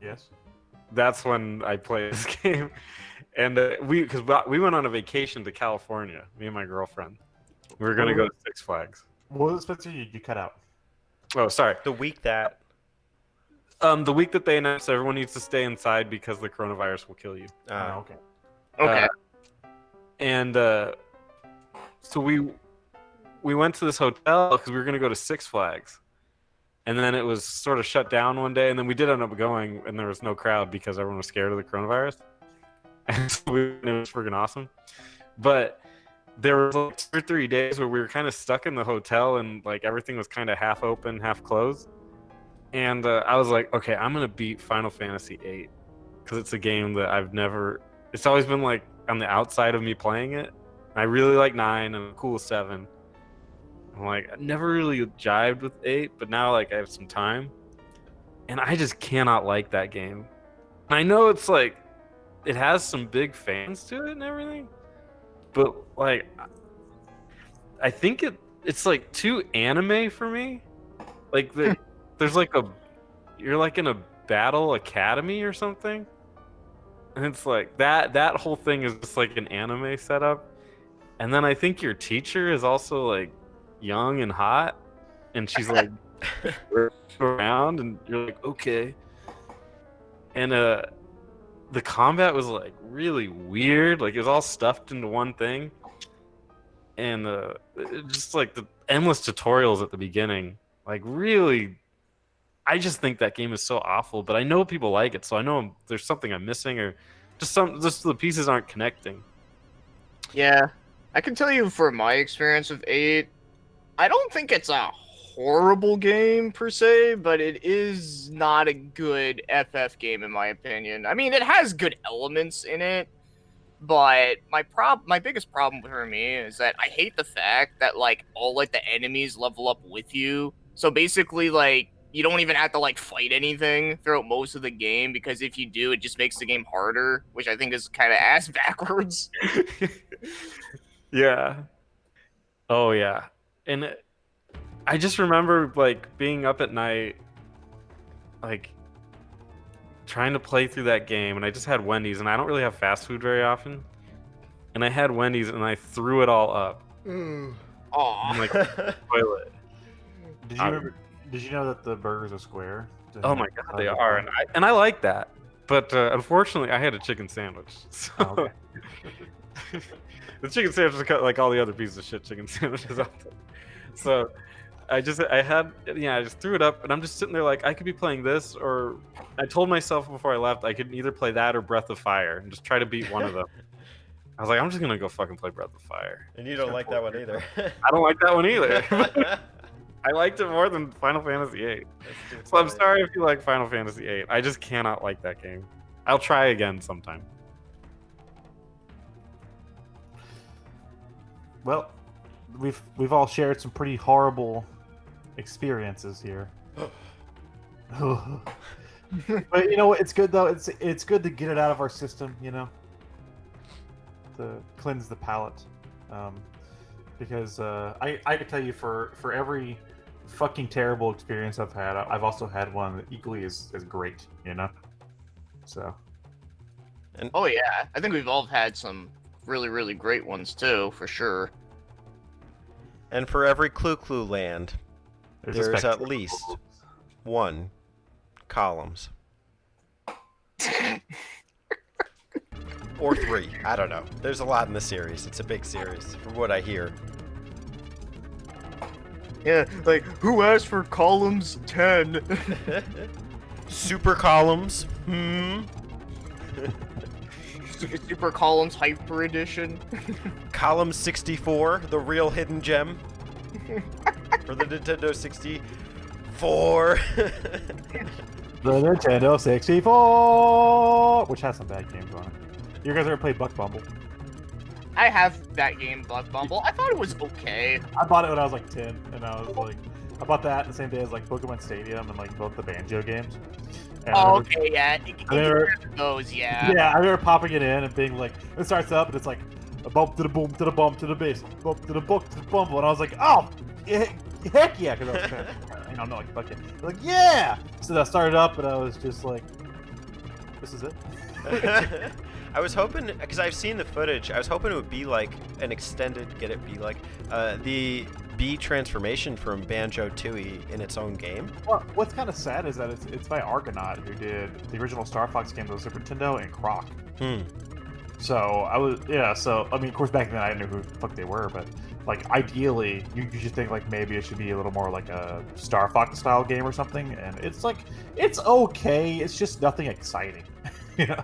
Yes. That's when I played this game. And we went on a vacation to California, me and my girlfriend. We were gonna go to Six Flags. What was it, Spencer? You cut out. Oh, sorry. The week that The week that they announced everyone needs to stay inside because the coronavirus will kill you. Okay. Okay. And so we went to this hotel because we were gonna go to Six Flags, and then it was sort of shut down one day. And then we did end up going, and there was no crowd because everyone was scared of the coronavirus. and so it was freaking awesome. But there were like 2 or 3 days where we were kind of stuck in the hotel and like everything was kind of half open, half closed. And I was like, okay, I'm gonna beat Final Fantasy VIII because it's a game that I've never. It's always been like on the outside of me playing it. I really like 9 and I'm cool with 7. I'm like, I never really jived with 8, but now like I have some time, and I just cannot like that game. And I know it's like it has some big fans to it and everything, but like I think it's like too anime for me. Like there's like you're like in a battle academy or something, and it's like that whole thing is just like an anime setup. And then I think your teacher is also like young and hot, and she's like around, and you're like, okay. And the combat was like really weird, like it was all stuffed into one thing, and just like the endless tutorials at the beginning, like really. I just think that game is so awful, but I know people like it, so I know there's something I'm missing, or just the pieces aren't connecting. Yeah, I can tell you from my experience with 8, I don't think it's a horrible game per se, but it is not a good FF game in my opinion. I mean, it has good elements in it, but my biggest problem for me is that I hate the fact that like all like the enemies level up with you. So basically, like you don't even have to like fight anything throughout most of the game, because if you do, it just makes the game harder, which I think is kind of ass backwards. Yeah. Oh yeah. And I just remember like being up at night, like trying to play through that game, and I just had Wendy's, and I don't really have fast food very often. And I had Wendy's, and I threw it all up. Aw. I'm like toilet. Did you know that the burgers are square? Oh my god, they are, and I like that. But unfortunately, I had a chicken sandwich. So Oh, okay. the chicken sandwich is like all the other pieces of shit chicken sandwiches out there. So I just threw it up, and I'm just sitting there like I could be playing this, or I told myself before I left I could either play that or Breath of Fire and just try to beat one of them. I was like, I'm just gonna go fucking play Breath of Fire. And you don't like that one either. I don't like that one either. I liked it more than Final Fantasy VIII. So I'm sorry if you like Final Fantasy VIII. I just cannot like that game. I'll try again sometime. Well, we've all shared some pretty horrible experiences here. But you know what? It's good though. It's good to get it out of our system. You know, to cleanse the palate. Because I could tell you for every fucking terrible experience I've had, I've also had one that equally is great. You know. So. Oh yeah, I think we've all had some really, really great ones too, for sure. And for every Clue land, There's there's at least 1 columns. Or 3. I don't know. There's a lot in the series. It's a big series, from what I hear. Yeah, like, who asked for columns 10? Super columns. Super columns hyper edition. Column 64, the real hidden gem. For the Nintendo 64. The Nintendo 64, which has some bad games on it. You guys ever played Buck Bumble? I have that game, Bug Bumble. I thought it was okay. I bought it when I was like 10, and I was like, I bought that the same day as like Pokemon Stadium and like both the Banjo games. And Oh, okay, yeah. Those, yeah. Yeah, I remember popping it in and being like, it starts up and it's like a bump to the boom to the bump to the bass, bump to the book to the bumble, and I was like, oh, heck yeah, because I was kind of, no, like fuck it, like yeah. So I started up and I was just like, this is it. I was hoping, because I've seen the footage, I was hoping it would be like an extended, the B transformation from Banjo-Tooie in its own game. Well, what's kind of sad is that it's by Argonaut, who did the original Star Fox games on Super Nintendo and Croc. So so I mean, of course, back then I didn't know who the fuck they were, but like ideally, you should think like maybe it should be a little more like a Star Fox style game or something. And it's like it's okay, it's just nothing exciting, you know.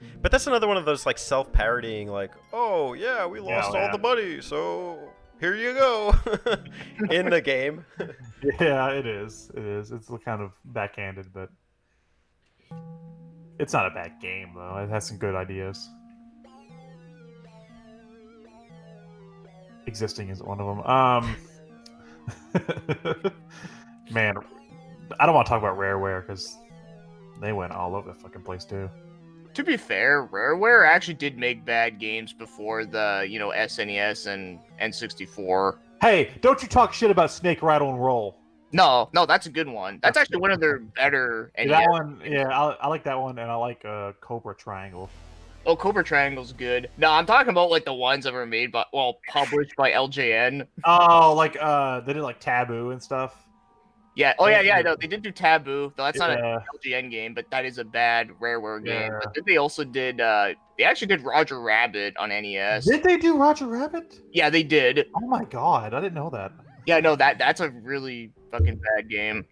But that's another one of those like self-parodying, like, oh yeah, we lost all yeah. the money, so here you go, in the game. Yeah, it is. It is. It's kind of backhanded, but it's not a bad game though. It has some good ideas. Existing is one of them. Man, I don't want to talk about Rareware because they went all over the fucking place too. To be fair, Rareware actually did make bad games before the, SNES and N64. Hey, don't you talk shit about Snake Rattle and Roll. No, that's a good one. That's actually one of their better NES. That one, yeah, I like that one, and I like Cobra Triangle. Oh, Cobra Triangle's good. No, I'm talking about like the ones that were made by, published by LJN. Oh, like they did like Taboo and stuff. Yeah. Oh yeah, I know. They did do Taboo, though that's not Yeah. an LJN game, but that is a bad Rareware game. Yeah. But then they also did. They actually did Roger Rabbit on NES. Did they do Roger Rabbit? Yeah, they did. Oh my god, I didn't know that. Yeah, no, that's a really fucking bad game.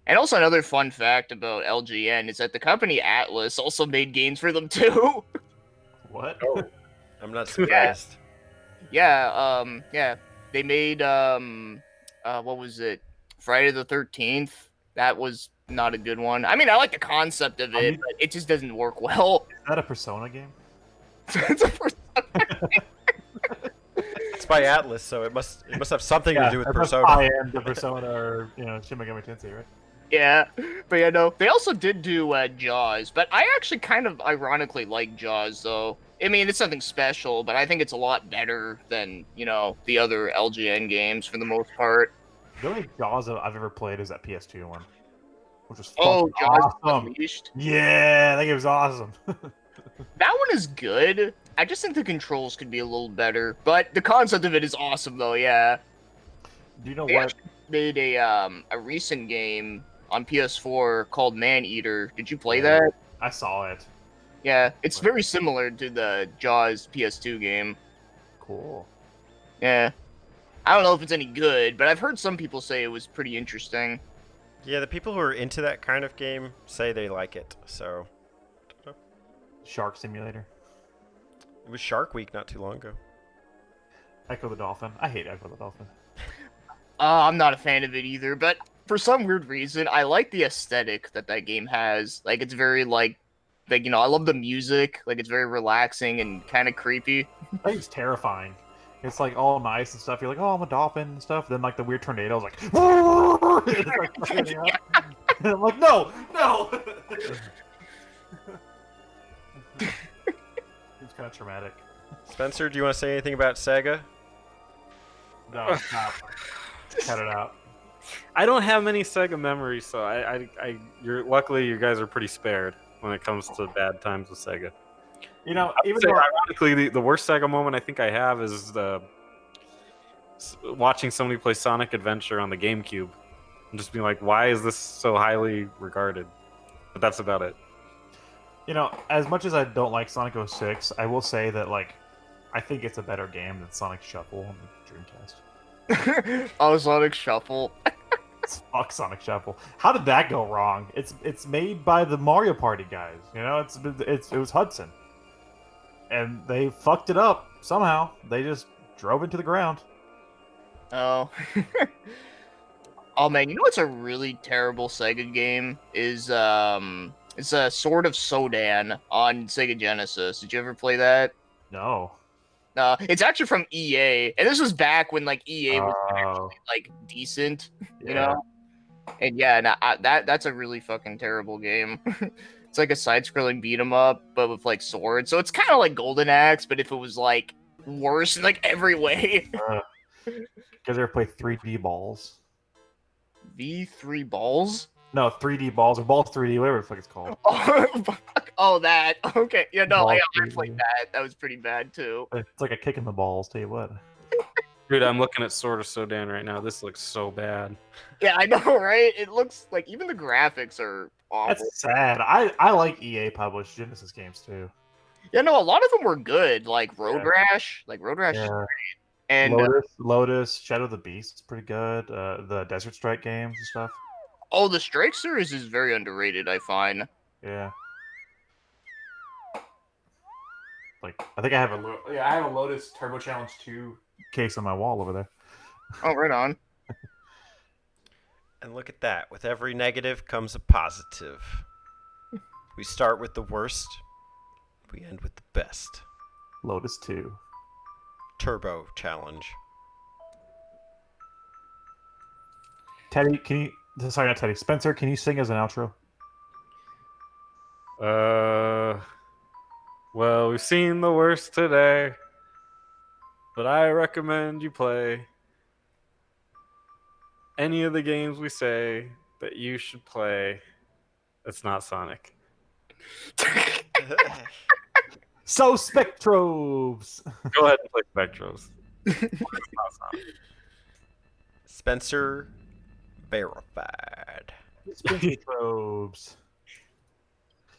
And also another fun fact about LGN is that the company Atlas also made games for them too. What? Oh, I'm not surprised. Yeah, they made what was it? Friday the 13th. That was not a good one. I mean, I like the concept of it, but it just doesn't work well. Is that a Persona game? It's a first- It's by Atlas, so it must have something to do with that's Persona. high-end Persona or Shin Megami Tensei, right? Yeah, but yeah, no, they also did do Jaws, but I actually kind of ironically like Jaws, though. I mean, it's nothing special, but I think it's a lot better than, the other LGN games for the most part. The only Jaws I've ever played is that PS2 one, which was Oh, fucking Jaws awesome. Unleashed. Yeah, that game was awesome. That one is good. I just think the controls could be a little better, but the concept of it is awesome, though. Yeah. Do you know They what? actually made a recent game on PS4 called Maneater. Did you play that? I saw it. Yeah, it's very similar to the Jaws PS2 game. Cool. Yeah. I don't know if it's any good, but I've heard some people say it was pretty interesting. Yeah, the people who are into that kind of game say they like it. So Shark Simulator. it was Shark Week not too long ago. Echo the Dolphin. I hate Echo the Dolphin. I'm not a fan of it either, but for some weird reason, I like the aesthetic that game has. Like, it's very, I love the music. Like, it's very relaxing and kind of creepy. I think it's terrifying. It's like all nice and stuff. You're like, oh, I'm a dolphin and stuff. Then like the weird tornado is like, it's like fucking up. And I'm like, no. It's kind of traumatic. Spencer, do you want to say anything about Sega? No, stop. Cut it out. I don't have many Sega memories, so luckily you guys are pretty spared when it comes to bad times with Sega. Even So, though ironically, the worst Sega moment I think I have is watching somebody play Sonic Adventure on the GameCube and just being like, why is this so highly regarded? But that's about it. as much as I don't like Sonic 06, I will say that I think it's a better game than Sonic Shuffle on the Dreamcast. Oh, Sonic Shuffle. Fuck Sonic Shuffle. How did that go wrong? It's made by the Mario Party guys. It was Hudson, and they fucked it up somehow. They just drove into the ground. Oh. Oh man, you know what's a really terrible Sega game is it's a Sword of Sodan on Sega Genesis. Did you ever play that? No. It's actually from EA, and this was back when EA was Oh. actually decent, Yeah. And yeah, that's a really fucking terrible game. It's like a side-scrolling beat 'em up, but with swords. So it's kind of like Golden Axe, but if it was worse in every way. You guys ever play 3D balls? V3 balls. No, 3D balls or balls 3D, whatever the fuck it's called. Oh, fuck. Oh, that. Okay. Yeah, no, I Balls played 3D. that. That was pretty bad too. It's like a kick in the balls. Tell you what. Dude, I'm looking at Sword of Sodan right now. This looks so bad. Yeah, I know, right? It looks like even the graphics are awful. That's sad. I like EA published Genesis games too. Yeah, no, a lot of them were good, like Road Rash. Like Road Rash is Yeah. great. And Lotus, Shadow of the Beast is pretty good. The Desert Strike games and stuff. the Strike series is very underrated, I find. Yeah. Like I think I have I have a Lotus Turbo Challenge 2 case on my wall over there. Oh, right on. And look at that. With every negative comes a positive. We start with the worst. We end with the best. Lotus 2. Turbo challenge. Teddy, can you? Sorry, not Teddy. Spencer, can you sing as an outro? Well, we've seen the worst today, but I recommend you play any of the games we say that you should play. That's not Sonic. So Spectrobes. Go ahead and play Spectros. It's not Sonic. Spencer verified. Spinstrobes.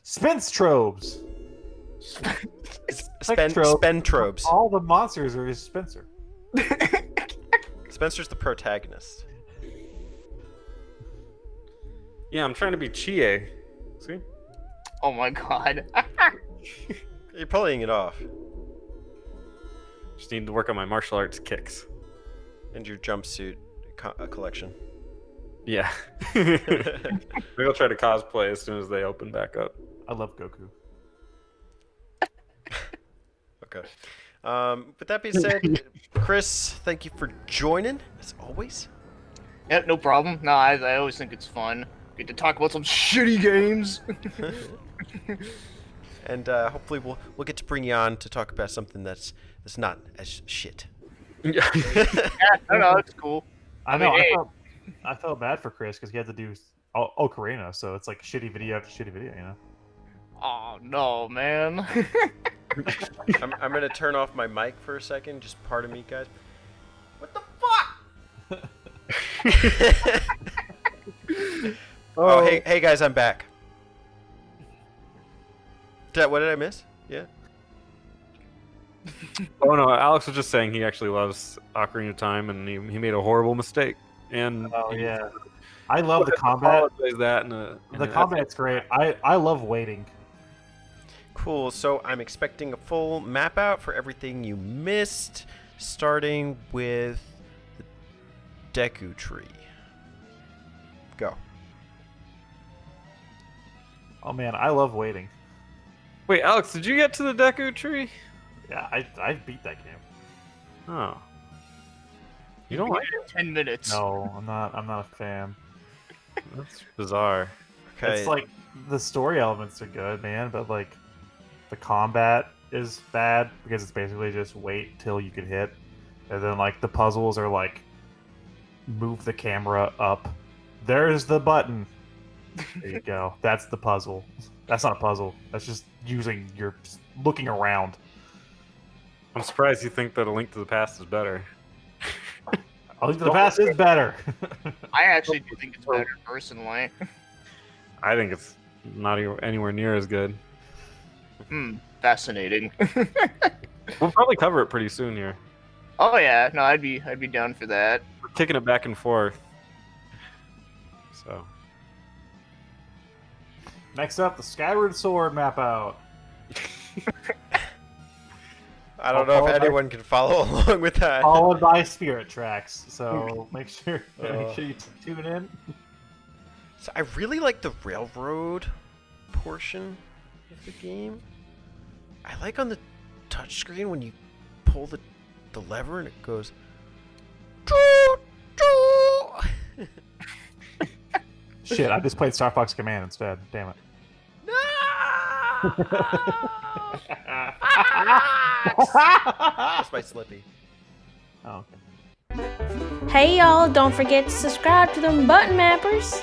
Spinstrobes. Spentrobes. All the monsters are Spencer. Spencer's the protagonist. Yeah, I'm trying to be Chie. See? Oh my god. You're pulling it off. Just need to work on my martial arts kicks. And your jumpsuit collection. Yeah. Maybe I'll try to cosplay as soon as they open back up. I love Goku. Okay. With that being said, Chris, thank you for joining, as always. Yep, no problem. No, I always think it's fun. Get to talk about some shitty games. And hopefully we'll get to bring you on to talk about something that's not as shit. Yeah, no, it's cool. I know. mean, hey. I felt bad for Chris because he had to do Ocarina, so it's like shitty video after shitty video, you know. Oh no, man. I'm gonna turn off my mic for a second. Just pardon me, guys. What the fuck? Oh, hey guys, I'm back. What did I miss? Yeah. Oh no, Alex was just saying he actually loves Ocarina of Time, and he made a horrible mistake. And Yeah, I love the combat. That The combat's great. I love waiting. Cool. So I'm expecting a full map out for everything you missed, starting with the Deku Tree. Go. Oh man, I love waiting. Wait, Alex, did you get to the Deku Tree? Yeah, I beat that game. Oh. You don't like it? 10 minutes. No, I'm not a fan. That's bizarre. Okay. It's like the story elements are good, man, but like the combat is bad because it's basically just wait till you can hit, and then like the puzzles are like move the camera up. There's the button. There you go. That's the puzzle. That's not a puzzle. That's just using your looking around. I'm surprised you think that A Link to the Past is better. A Link to the Past is better. I actually do think it's better personally. I think it's not anywhere near as good. Fascinating. We'll probably cover it pretty soon here. Oh yeah, no, I'd be down for that. We're kicking it back and forth. So. Next up, the Skyward Sword map out. I don't know if anyone can follow along with that. Followed by Spirit Tracks. So make sure you tune in. So I really like the railroad portion of the game. I like on the touchscreen when you pull the lever and it goes. Shit, I just played Star Fox Command instead. Damn it. That's my Slippy. Oh, okay. Hey y'all, don't forget to subscribe to them button mappers.